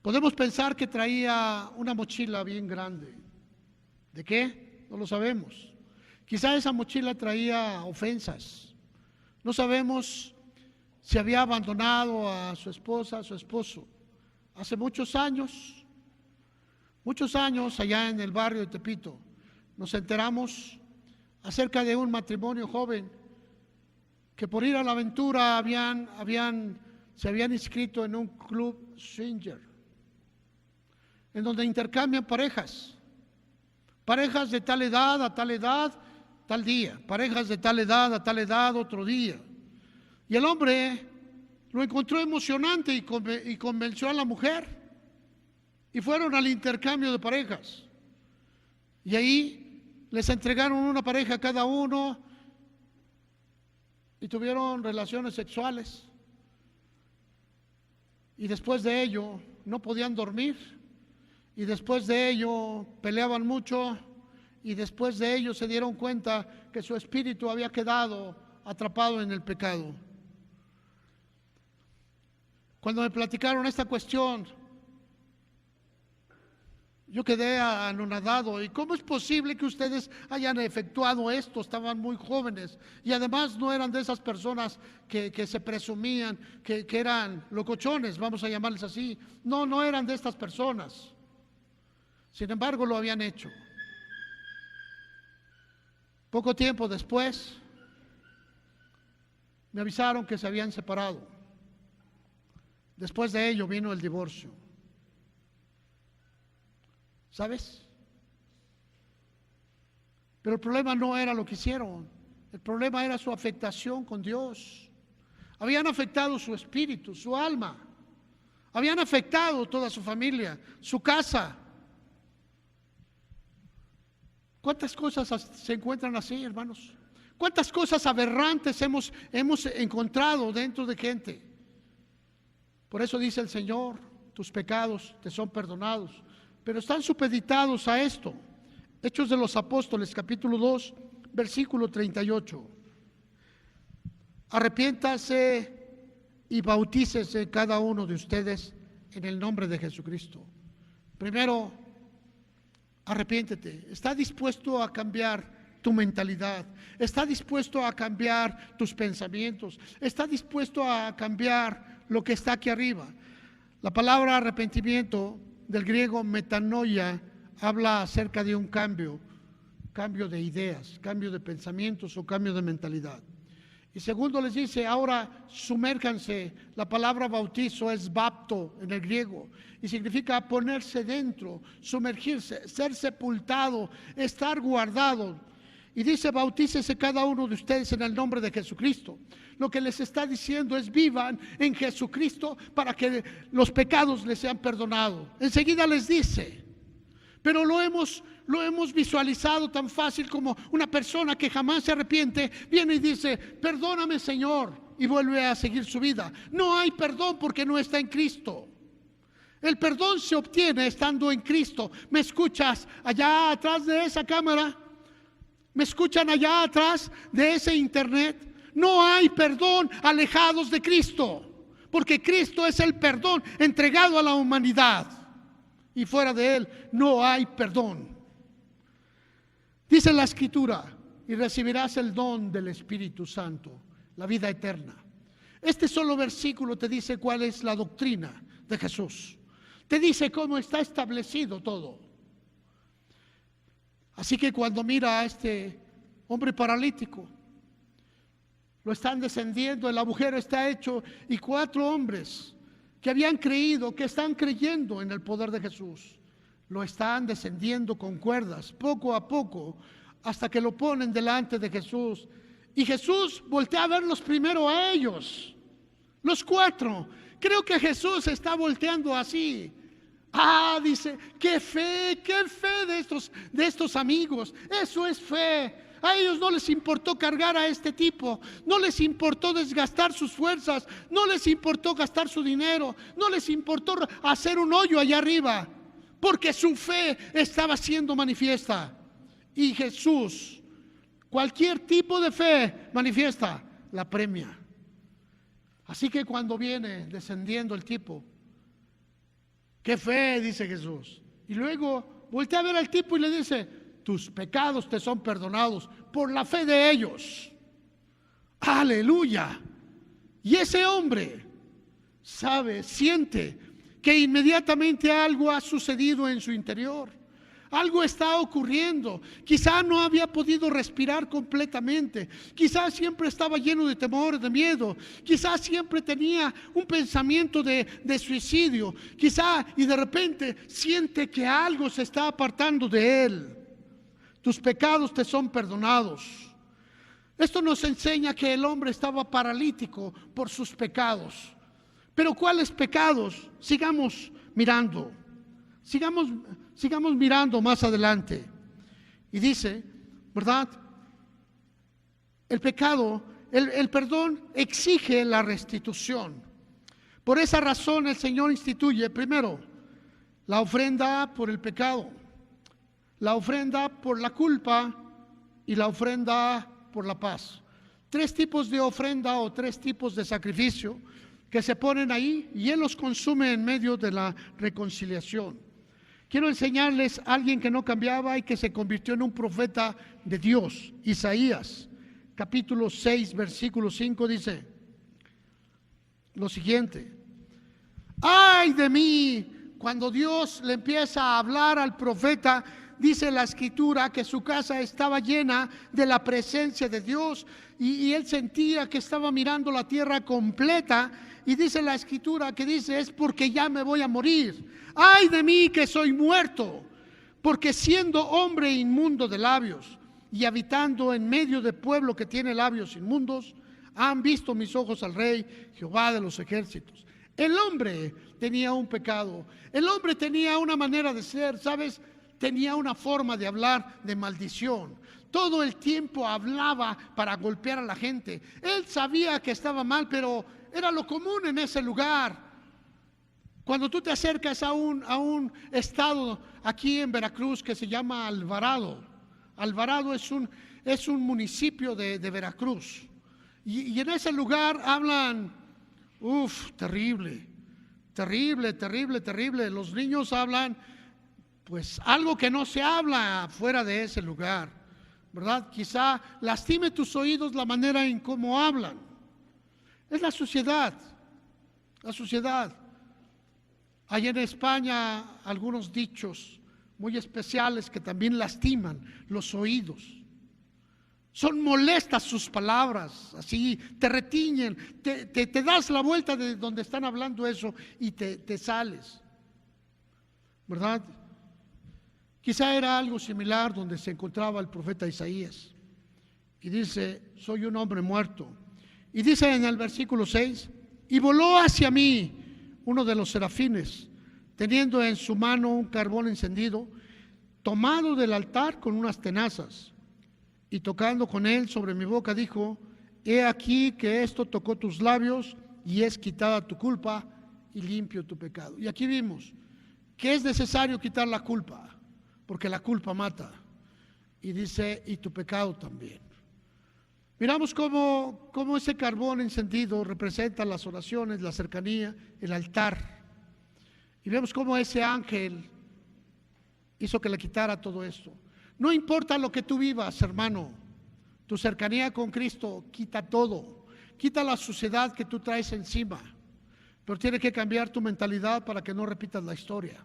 podemos pensar que traía una mochila bien grande. ¿De qué? No lo sabemos. Quizá esa mochila traía ofensas. No sabemos si había abandonado a su esposa, a su esposo. Hace muchos años allá en el barrio de Tepito, nos enteramos acerca de un matrimonio joven que por ir a la aventura se habían inscrito en un club swinger, en donde intercambian parejas de tal edad a tal edad, tal día, parejas de tal edad a tal edad, otro día. Y el hombre lo encontró emocionante y convenció a la mujer y fueron al intercambio de parejas. Y ahí les entregaron una pareja a cada uno y tuvieron relaciones sexuales. Y después de ello no podían dormir. Y después de ello peleaban mucho. Y después de ello se dieron cuenta que su espíritu había quedado atrapado en el pecado. Cuando me platicaron esta cuestión, Yo quedé anonadado. ¿Y cómo es posible que ustedes hayan efectuado esto? Estaban muy jóvenes y además no eran de esas personas que se presumían que eran locochones, vamos a llamarles así. No, no eran de estas personas. Sin embargo, lo habían hecho. Poco tiempo después, me avisaron que se habían separado. Después de ello vino el divorcio. ¿Sabes? Pero el problema no era lo que hicieron. El problema era su afectación con Dios. Habían afectado su espíritu, su alma. Habían afectado toda su familia, su casa. ¿Cuántas cosas se encuentran así, hermanos? ¿Cuántas cosas aberrantes hemos encontrado dentro de gente? Por eso dice el Señor, tus pecados te son perdonados. Pero están supeditados a esto. Hechos de los Apóstoles, capítulo 2, versículo 38. Arrepiéntase y bautícese cada uno de ustedes en el nombre de Jesucristo. Primero, arrepiéntete. ¿Está dispuesto a cambiar tu mentalidad? ¿Está dispuesto a cambiar tus pensamientos? ¿Está dispuesto a cambiar lo que está aquí arriba? La palabra arrepentimiento, del griego metanoia, habla acerca de un cambio de ideas, cambio de pensamientos o cambio de mentalidad. Y segundo les dice, ahora sumérjanse. La palabra bautizo es bapto en el griego y significa ponerse dentro, sumergirse, ser sepultado, estar guardado. Y dice, bautícese cada uno de ustedes en el nombre de Jesucristo. Lo que les está diciendo es vivan en Jesucristo para que los pecados les sean perdonados. Enseguida les dice, pero lo hemos visualizado tan fácil como una persona que jamás se arrepiente, viene y dice, perdóname Señor, y vuelve a seguir su vida. No hay perdón porque no está en Cristo. El perdón se obtiene estando en Cristo. ¿Me escuchas allá atrás de esa cámara? ¿Me escuchan allá atrás de ese internet? No hay perdón alejados de Cristo, porque Cristo es el perdón entregado a la humanidad y fuera de Él no hay perdón. Dice la Escritura, y recibirás el don del Espíritu Santo, la vida eterna. Este solo versículo te dice cuál es la doctrina de Jesús. Te dice cómo está establecido todo. Así que cuando mira a este hombre paralítico, lo están descendiendo, el agujero está hecho y 4 hombres que habían creído, que están creyendo en el poder de Jesús, lo están descendiendo con cuerdas, poco a poco, hasta que lo ponen delante de Jesús. Y Jesús voltea a verlos primero a ellos, los 4. Creo que Jesús está volteando así. Dice, qué fe de estos amigos. Eso es fe. A ellos no les importó cargar a este tipo, no les importó desgastar sus fuerzas, no les importó gastar su dinero, no les importó hacer un hoyo allá arriba, porque su fe estaba siendo manifiesta. Y Jesús, cualquier tipo de fe manifiesta, la premia. Así que cuando viene descendiendo el tipo, qué fe, dice Jesús. Y luego voltea a ver al tipo y le dice, tus pecados te son perdonados por la fe de ellos. Aleluya. Y ese hombre sabe, siente que inmediatamente algo ha sucedido en su interior. Algo está ocurriendo. Quizá no había podido respirar completamente. Quizá siempre estaba lleno de temor, de miedo. Quizá siempre tenía un pensamiento de suicidio. Quizá y de repente siente que algo se está apartando de él. Tus pecados te son perdonados. Esto nos enseña que el hombre estaba paralítico por sus pecados. Pero ¿cuáles pecados? Sigamos mirando. Sigamos mirando más adelante. Y dice, ¿verdad? El pecado, el perdón exige la restitución. Por esa razón el Señor instituye primero la ofrenda por el pecado, la ofrenda por la culpa y la ofrenda por la paz. 3 tipos de ofrenda o 3 tipos de sacrificio que se ponen ahí y Él los consume en medio de la reconciliación. quiero enseñarles a alguien que no cambiaba y que se convirtió en un profeta de Dios. Isaías, capítulo 6, versículo 5 dice lo siguiente: ¡ay de mí! Cuando Dios le empieza a hablar al profeta, dice la escritura que su casa estaba llena de la presencia de Dios y él sentía que estaba mirando la tierra completa. Y dice la escritura que dice: es porque ya me voy a morir. ¡Ay de mí que soy muerto! Porque siendo hombre inmundo de labios y habitando en medio de pueblo que tiene labios inmundos, han visto mis ojos al Rey, Jehová de los ejércitos. El hombre tenía un pecado, el hombre tenía una manera de ser, ¿sabes? Tenía una forma de hablar de maldición. Todo el tiempo hablaba para golpear a la gente. Él sabía que estaba mal, pero era lo común en ese lugar. Cuando tú te acercas a un estado aquí en Veracruz que se llama Alvarado. Alvarado es un municipio de Veracruz. Y en ese lugar hablan, terrible, terrible, terrible, terrible. Los niños hablan, pues, algo que no se habla fuera de ese lugar, ¿verdad? Quizá lastime tus oídos la manera en cómo hablan. Es la sociedad, la sociedad. Hay en España algunos dichos muy especiales que también lastiman los oídos. Son molestas sus palabras, así te retiñen, te das la vuelta de donde están hablando eso y te sales, ¿verdad? Quizá era algo similar donde se encontraba el profeta Isaías. Y dice: soy un hombre muerto. Y dice en el versículo 6: y voló hacia mí uno de los serafines, teniendo en su mano un carbón encendido, tomado del altar con unas tenazas, y tocando con él sobre mi boca, dijo: he aquí que esto tocó tus labios, y es quitada tu culpa y limpio tu pecado. Y aquí vimos que es necesario quitar la culpa, porque la culpa mata. Y dice: y tu pecado también. Miramos cómo ese carbón encendido representa las oraciones, la cercanía, el altar. Y vemos cómo ese ángel hizo que le quitara todo esto. No importa lo que tú vivas, hermano, tu cercanía con Cristo quita todo. Quita la suciedad que tú traes encima. Pero tiene que cambiar tu mentalidad para que no repitas la historia.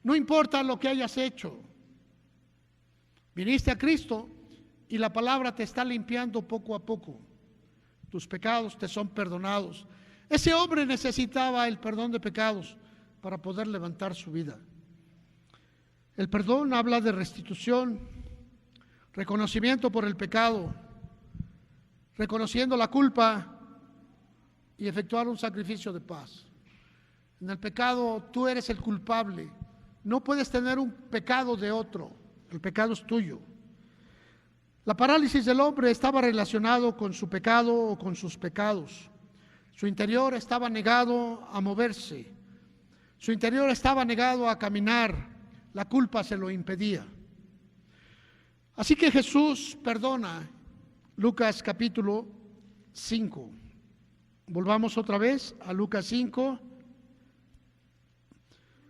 No importa lo que hayas hecho. Viniste a Cristo y la palabra te está limpiando poco a poco. Tus pecados te son perdonados. Ese hombre necesitaba el perdón de pecados para poder levantar su vida. El perdón habla de restitución, reconocimiento por el pecado, reconociendo la culpa y efectuar un sacrificio de paz. En el pecado tú eres el culpable. No puedes tener un pecado de otro. El pecado es tuyo. La parálisis del hombre estaba relacionado con su pecado o con sus pecados. Su interior estaba negado a moverse. Su interior estaba negado a caminar. La culpa se lo impedía. Así que Jesús perdona. Lucas capítulo 5. Volvamos otra vez a Lucas 5.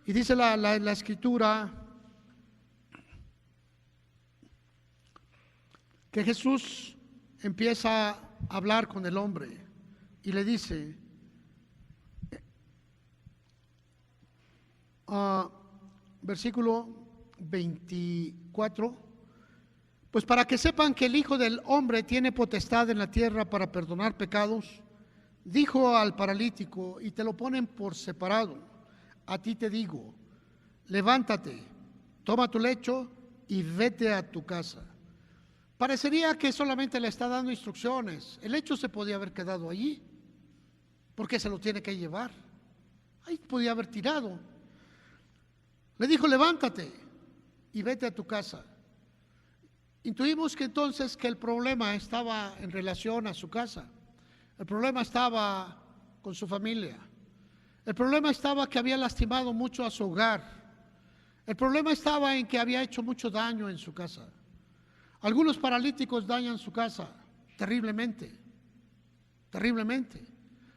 Y dice la escritura que Jesús empieza a hablar con el hombre y le dice, versículo 24, pues para que sepan que el Hijo del Hombre tiene potestad en la tierra para perdonar pecados, dijo al paralítico, y te lo ponen por separado, a ti te digo, levántate, toma tu lecho y vete a tu casa. Parecería que solamente le está dando instrucciones. El lecho se podía haber quedado allí, porque se lo tiene que llevar. Ahí podía haber tirado. Le dijo, levántate y vete a tu casa. Intuimos que entonces que el problema estaba en relación a su casa. El problema estaba con su familia. El problema estaba que había lastimado mucho a su hogar. El problema estaba en que había hecho mucho daño en su casa. Algunos paralíticos dañan su casa terriblemente, terriblemente.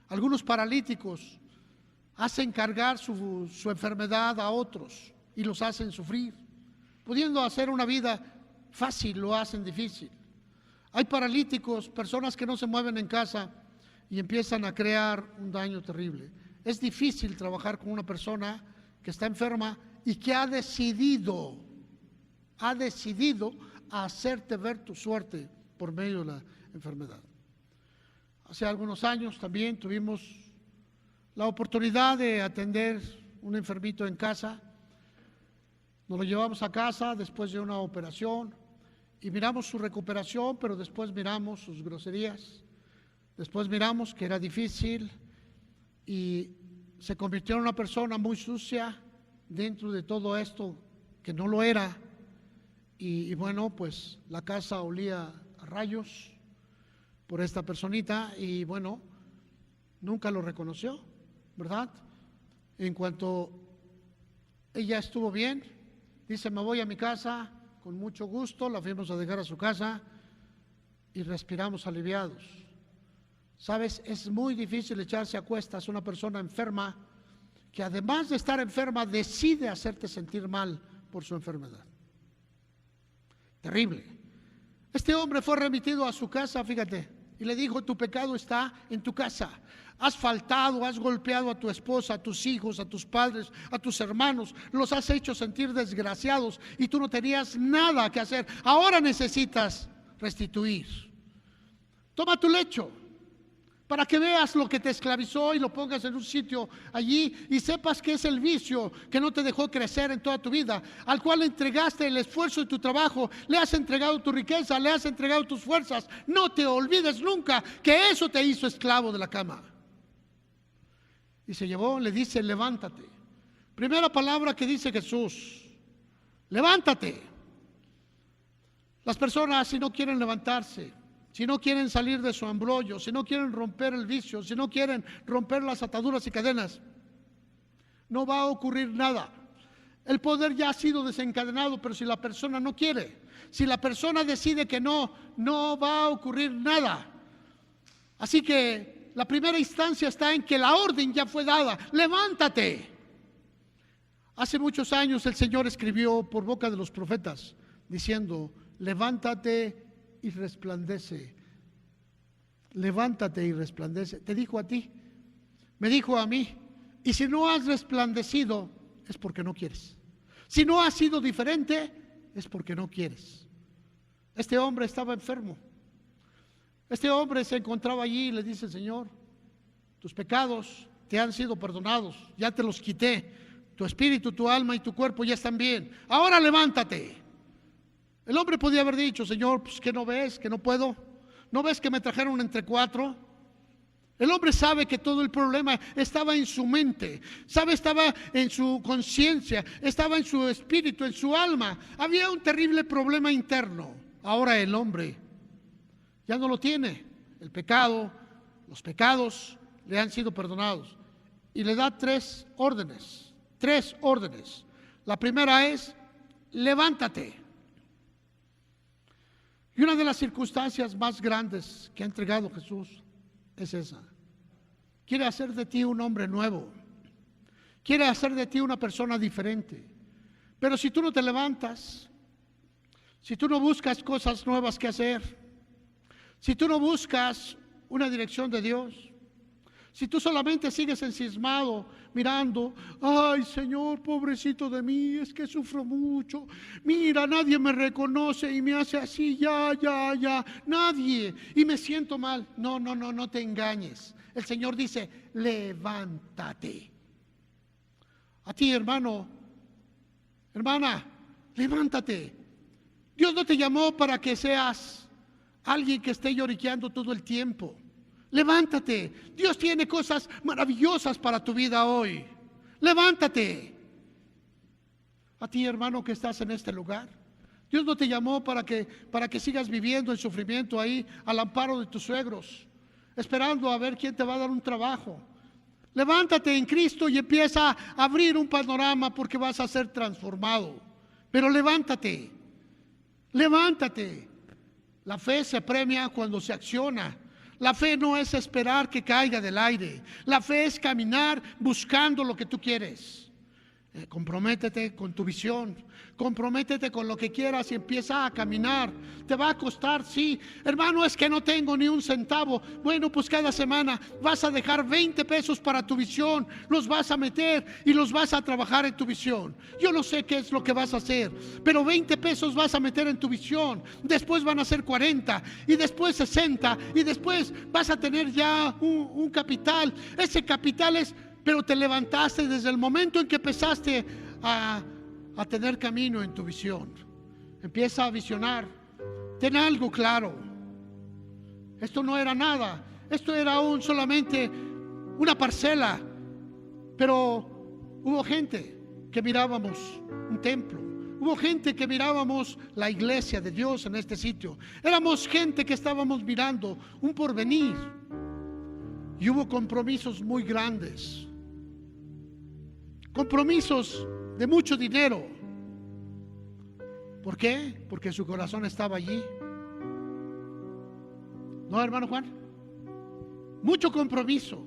Algunos paralíticos hacen cargar su enfermedad a otros. y los hacen sufrir. Pudiendo hacer una vida fácil, lo hacen difícil. Hay paralíticos, personas que no se mueven en casa y empiezan a crear un daño terrible. Es difícil trabajar con una persona que está enferma y que ha decidido hacerte ver tu suerte por medio de la enfermedad. Hace algunos años también tuvimos la oportunidad de atender un enfermito en casa. Nos lo llevamos a casa después de una operación y miramos su recuperación, pero después miramos sus groserías. Después miramos que era difícil y se convirtió en una persona muy sucia dentro de todo esto que no lo era. Y bueno, pues la casa olía a rayos por esta personita y bueno, nunca lo reconoció, ¿verdad? En cuanto ella estuvo bien, dice: me voy a mi casa, con mucho gusto, la fuimos a dejar a su casa y respiramos aliviados. Sabes, es muy difícil echarse a cuestas a una persona enferma que además de estar enferma decide hacerte sentir mal por su enfermedad. Terrible. Este hombre fue remitido a su casa, fíjate, y le dijo: tu pecado está en tu casa. Has faltado, has golpeado a tu esposa, a tus hijos, a tus padres, a tus hermanos, los has hecho sentir desgraciados y tú no tenías nada que hacer. Ahora necesitas restituir. Toma tu lecho para que veas lo que te esclavizó y lo pongas en un sitio allí y sepas que es el vicio que no te dejó crecer en toda tu vida, al cual le entregaste el esfuerzo de tu trabajo, le has entregado tu riqueza, le has entregado tus fuerzas. No te olvides nunca que eso te hizo esclavo de la cama. Y se llevó, le dice: levántate. Primera palabra que dice Jesús: levántate. Las personas, si no quieren levantarse, si no quieren salir de su embrollo, si no quieren romper el vicio, si no quieren romper las ataduras y cadenas, no va a ocurrir nada. El poder ya ha sido desencadenado, pero si la persona no quiere, si la persona decide que no, no va a ocurrir nada. Así que la primera instancia está en que la orden ya fue dada: levántate. Hace muchos años el Señor escribió por boca de los profetas diciendo: levántate y resplandece. Levántate y resplandece. Te dijo a ti, me dijo a mí. Y si no has resplandecido, es porque no quieres. Si no has sido diferente, es porque no quieres. Este hombre estaba enfermo. Este hombre se encontraba allí y le dice: Señor, tus pecados te han sido perdonados, ya te los quité. Tu espíritu, tu alma y tu cuerpo ya están bien. Ahora levántate. El hombre podía haber dicho: Señor, pues ¿qué no ves? ¿Que no puedo? ¿No ves que me trajeron entre cuatro? El hombre sabe que todo el problema estaba en su mente, estaba en su conciencia, estaba en su espíritu, en su alma. Había un terrible problema interno. Ahora el hombre ya no lo tiene. El pecado, los pecados le han sido perdonados. Y le da tres órdenes. La primera es: levántate. Y una de las circunstancias más grandes que ha entregado Jesús es esa. Quiere hacer de ti un hombre nuevo. Quiere hacer de ti una persona diferente. Pero si tú no te levantas, si tú no buscas cosas nuevas que hacer, si tú no buscas una dirección de Dios, si tú solamente sigues ensimismado mirando: ay Señor, pobrecito de mí, es que sufro mucho, mira, nadie me reconoce y me hace así, ya, nadie, y me siento mal. No te engañes. El Señor dice: levántate. A ti, hermano, hermana, levántate. Dios no te llamó para que seas alguien que esté lloriqueando todo el tiempo. Levántate. Dios tiene cosas maravillosas para tu vida hoy. Levántate. A ti, hermano, que estás en este lugar, Dios no te llamó para que sigas viviendo en sufrimiento ahí al amparo de tus suegros, esperando a ver quién te va a dar un trabajo. Levántate en Cristo y empieza a abrir un panorama, porque vas a ser transformado. Pero levántate. La fe se premia cuando se acciona. La fe no es esperar que caiga del aire. La fe es caminar buscando lo que tú quieres. Comprométete con tu visión, comprométete con lo que quieras y empieza a caminar. Te va a costar, sí. Hermano, es que no tengo ni un centavo. Bueno, pues cada semana vas a dejar 20 pesos para tu visión, los vas a meter y los vas a trabajar en tu visión. Yo no sé qué es lo que vas a hacer, pero 20 pesos vas a meter en tu visión. Después van a ser 40 y después 60 y después vas a tener ya un capital. Ese capital es... Pero te levantaste desde el momento en que empezaste a tener camino en tu visión. Empieza a visionar. Ten algo claro. Esto no era nada. Esto era solamente una parcela. Pero hubo gente que mirábamos un templo. Hubo gente que mirábamos la iglesia de Dios en este sitio. Éramos gente que estábamos mirando un porvenir. Y hubo compromisos muy grandes. Compromisos de mucho dinero. ¿Por qué? Porque su corazón estaba allí. ¿No, hermano Juan? Mucho compromiso.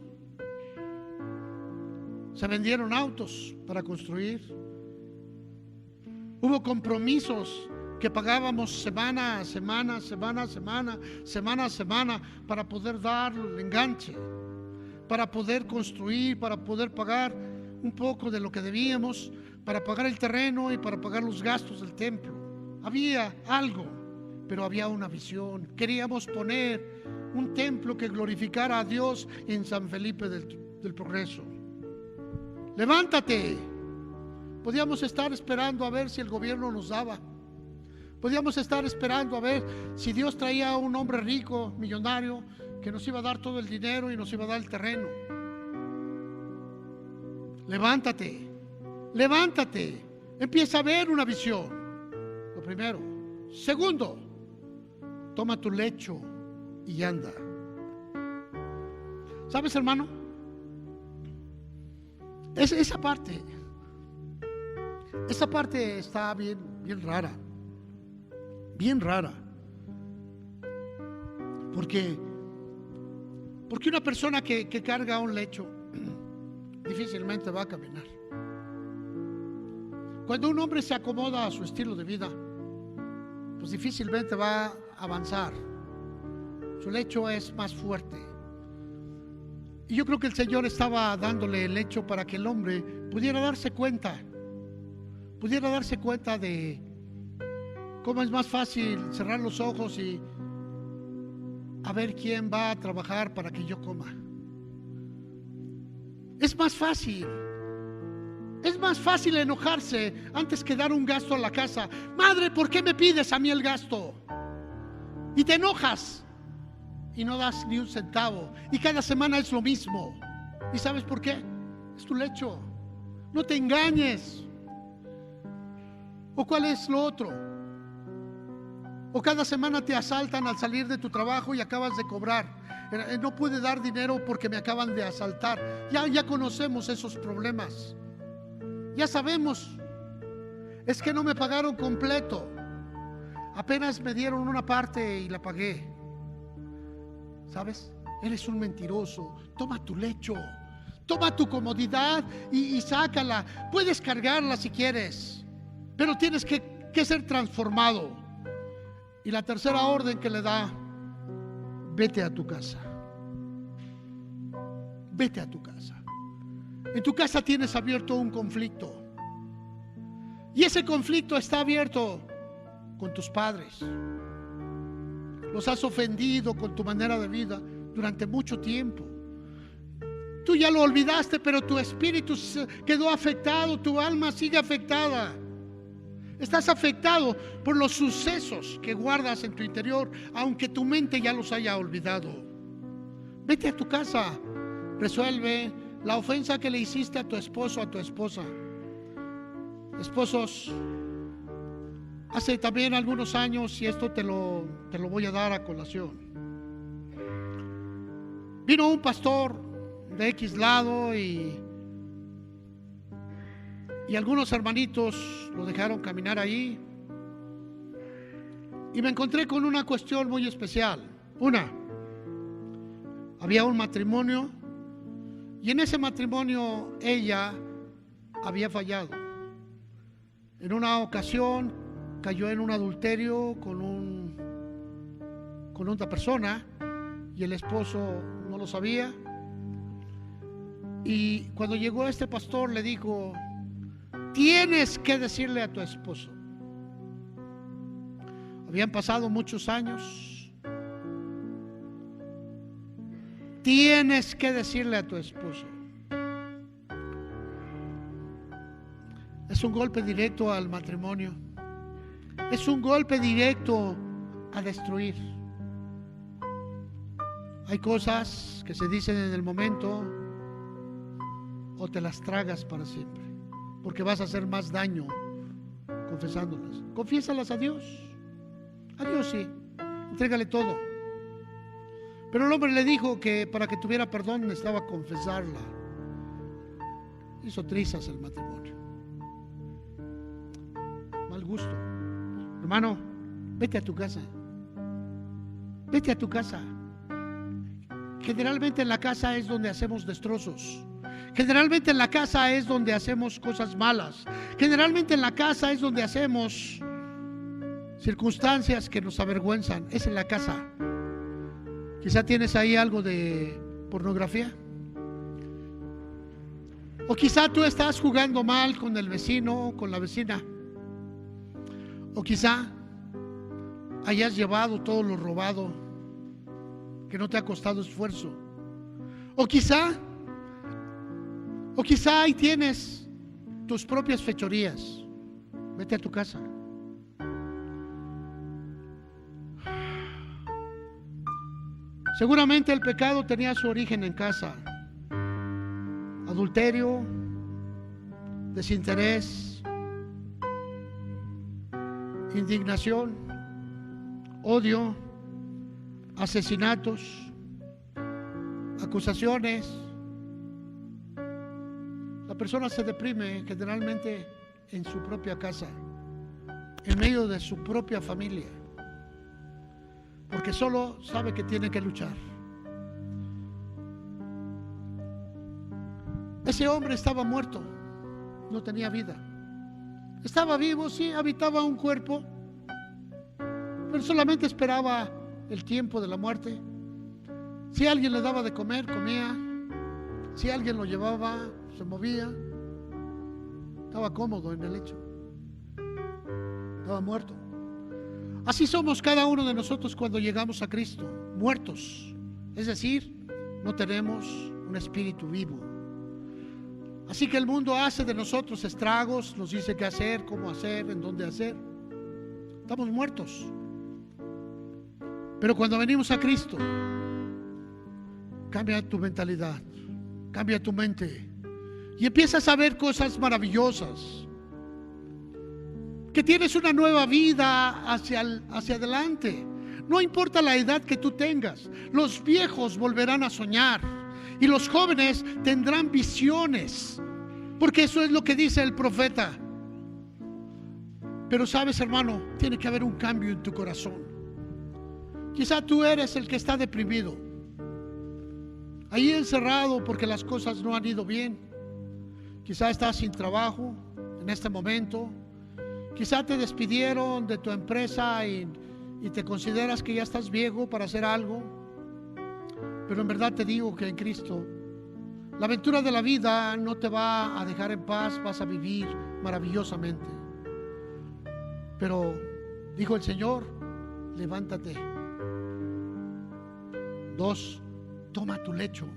Se vendieron autos para construir. Hubo compromisos que pagábamos semana a semana para poder dar el enganche, para poder construir, para poder pagar un poco de lo que debíamos, para pagar el terreno y para pagar los gastos del templo. Había algo, pero había una visión. Queríamos poner un templo que glorificara a Dios en San Felipe del Progreso. Levántate. Podíamos estar esperando a ver si el gobierno nos daba. Podíamos estar esperando a ver si Dios traía a un hombre rico, millonario, que nos iba a dar todo el dinero y nos iba a dar el terreno. Levántate, levántate, empieza a ver una visión. Lo primero. Segundo, toma tu lecho y anda. ¿Sabes, hermano? Esa parte está bien rara. Bien rara. Porque una persona que carga un lecho difícilmente va a caminar. Cuando un hombre se acomoda a su estilo de vida, pues difícilmente va a avanzar. Su lecho es más fuerte. Y yo creo que el Señor estaba dándole el lecho para que el hombre pudiera darse cuenta de cómo es más fácil cerrar los ojos y a ver quién va a trabajar para que yo coma. Es más fácil enojarse antes que dar un gasto a la casa. Madre, ¿por qué me pides a mí el gasto? Y te enojas y no das ni un centavo. Y cada semana es lo mismo. ¿Y sabes por qué? Es tu lecho. No te engañes. ¿O cuál es lo otro? O cada semana te asaltan al salir de tu trabajo y acabas de cobrar. No pude dar dinero porque me acaban de asaltar. Ya conocemos esos problemas. Ya sabemos. Es que no me pagaron completo. Apenas me dieron una parte y la pagué. ¿Sabes? Eres un mentiroso. Toma tu lecho. Toma tu comodidad y sácala. Puedes cargarla si quieres, pero tienes que ser transformado. Y la tercera orden que le da: vete a tu casa. Vete a tu casa. En tu casa tienes abierto un conflicto. Y ese conflicto está abierto con tus padres. Los has ofendido con tu manera de vida durante mucho tiempo. Tú ya lo olvidaste, pero tu espíritu quedó afectado, tu alma sigue afectada. Estás afectado por los sucesos que guardas en tu interior, aunque tu mente ya los haya olvidado. Vete a tu casa, resuelve la ofensa que le hiciste a tu esposo, a tu esposa. Esposos, hace también algunos años, y esto te lo voy a dar a colación, vino un pastor de X lado y algunos hermanitos lo dejaron caminar ahí, y me encontré con una cuestión muy especial. Había un matrimonio, y en ese matrimonio ella había fallado. En una ocasión cayó en un adulterio con otra persona y el esposo no lo sabía. Y cuando llegó este pastor le dijo: tienes que decirle a tu esposo. Habían pasado muchos años. Tienes que decirle a tu esposo. Es un golpe directo al matrimonio. Es un golpe directo a destruir. Hay cosas que se dicen en el momento o te las tragas para siempre, porque vas a hacer más daño confesándolas. Confiésalas a Dios. A Dios sí, entrégale todo. Pero el hombre le dijo que para que tuviera perdón necesitaba confesarla. Hizo trizas el matrimonio. Mal gusto. Hermano, vete a tu casa. Vete a tu casa. Generalmente en la casa es donde hacemos destrozos. Generalmente en la casa es donde hacemos cosas malas. Generalmente en la casa es donde hacemos circunstancias que nos avergüenzan. Es en la casa. Quizá tienes ahí algo de pornografía. O quizá tú estás jugando mal con el vecino o con la vecina. O quizá hayas llevado todo lo robado que no te ha costado esfuerzo. O quizá ahí tienes tus propias fechorías. Vete a tu casa. Seguramente el pecado tenía su origen en casa. Adulterio, desinterés, indignación, odio, asesinatos, acusaciones. La persona se deprime generalmente en su propia casa, en medio de su propia familia, porque solo sabe que tiene que luchar. Ese hombre estaba muerto, no tenía vida. Estaba vivo, sí, habitaba un cuerpo, pero solamente esperaba el tiempo de la muerte. Si alguien le daba de comer, comía. Si alguien lo llevaba, se movía. Estaba cómodo en el lecho. Estaba muerto. Así somos cada uno de nosotros cuando llegamos a Cristo, muertos. Es decir, no tenemos un espíritu vivo. Así que el mundo hace de nosotros estragos, nos dice qué hacer, cómo hacer, en dónde hacer. Estamos muertos. Pero cuando venimos a Cristo, cambia tu mentalidad, cambia tu mente y empiezas a ver cosas maravillosas. Que tienes una nueva vida hacia adelante. No importa la edad que tú tengas, los viejos volverán a soñar y los jóvenes tendrán visiones, porque eso es lo que dice el profeta. Pero sabes, hermano, tiene que haber un cambio en tu corazón. Quizá tú eres el que está deprimido, ahí encerrado porque las cosas no han ido bien. Quizá estás sin trabajo en este momento. Quizá te despidieron de tu empresa y te consideras que ya estás viejo para hacer algo. Pero en verdad te digo que en Cristo la aventura de la vida no te va a dejar en paz, vas a vivir maravillosamente. Pero dijo el Señor: levántate. 2, toma tu lecho.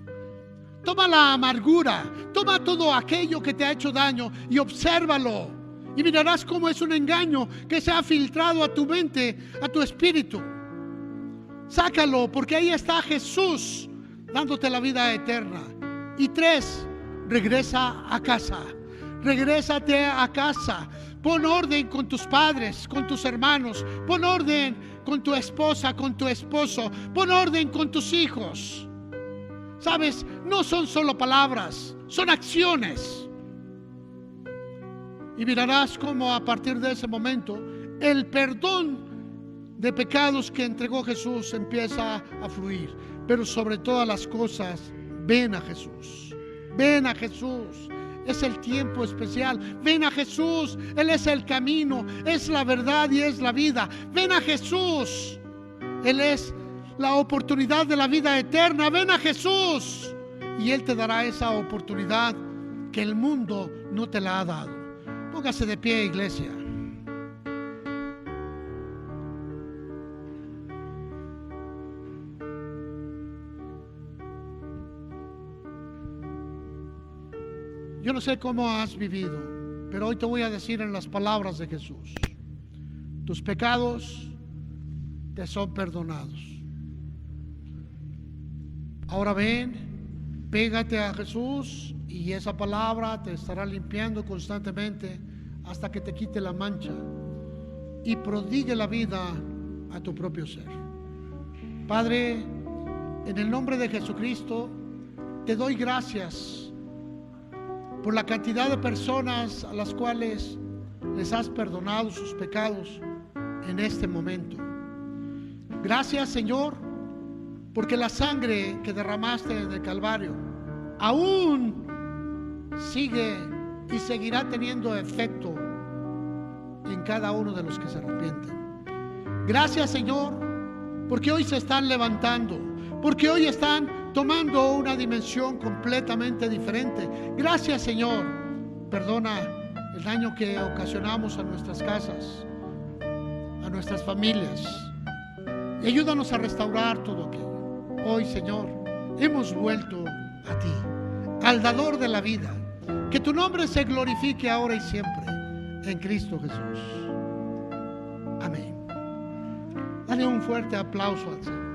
Toma la amargura, toma todo aquello que te ha hecho daño y obsérvalo. Y mirarás cómo es un engaño que se ha filtrado a tu mente, a tu espíritu. Sácalo, porque ahí está Jesús dándote la vida eterna. Y 3, regresa a casa. Regrésate a casa. Pon orden con tus padres, con tus hermanos. Pon orden con tu esposa, con tu esposo. Pon orden con tus hijos. Sabes, no son solo palabras, son acciones. Y mirarás cómo a partir de ese momento el perdón de pecados que entregó Jesús empieza a fluir. Pero sobre todas las cosas, ven a Jesús. Ven a Jesús. Es el tiempo especial. Ven a Jesús. Él es el camino, es la verdad y es la vida. Ven a Jesús. Él es la oportunidad de la vida eterna. Ven a Jesús y Él te dará esa oportunidad que el mundo no te la ha dado. Póngase de pie, iglesia. Yo no sé cómo has vivido, pero hoy te voy a decir en las palabras de Jesús: tus pecados te son perdonados. Ahora ven, pégate a Jesús y esa palabra te estará limpiando constantemente hasta que te quite la mancha y prodigue la vida a tu propio ser. Padre, en el nombre de Jesucristo, te doy gracias por la cantidad de personas a las cuales les has perdonado sus pecados en este momento. Gracias, Señor, porque la sangre que derramaste en el Calvario aún sigue y seguirá teniendo efecto en cada uno de los que se arrepienten. Gracias, Señor, porque hoy se están levantando, porque hoy están tomando una dimensión completamente diferente. Gracias, Señor. Perdona el daño que ocasionamos a nuestras casas, a nuestras familias, y ayúdanos a restaurar todo aquello. Hoy, Señor, hemos vuelto a ti, al dador de la vida. Que tu nombre se glorifique ahora y siempre en Cristo Jesús. Amén. Dale un fuerte aplauso al Señor.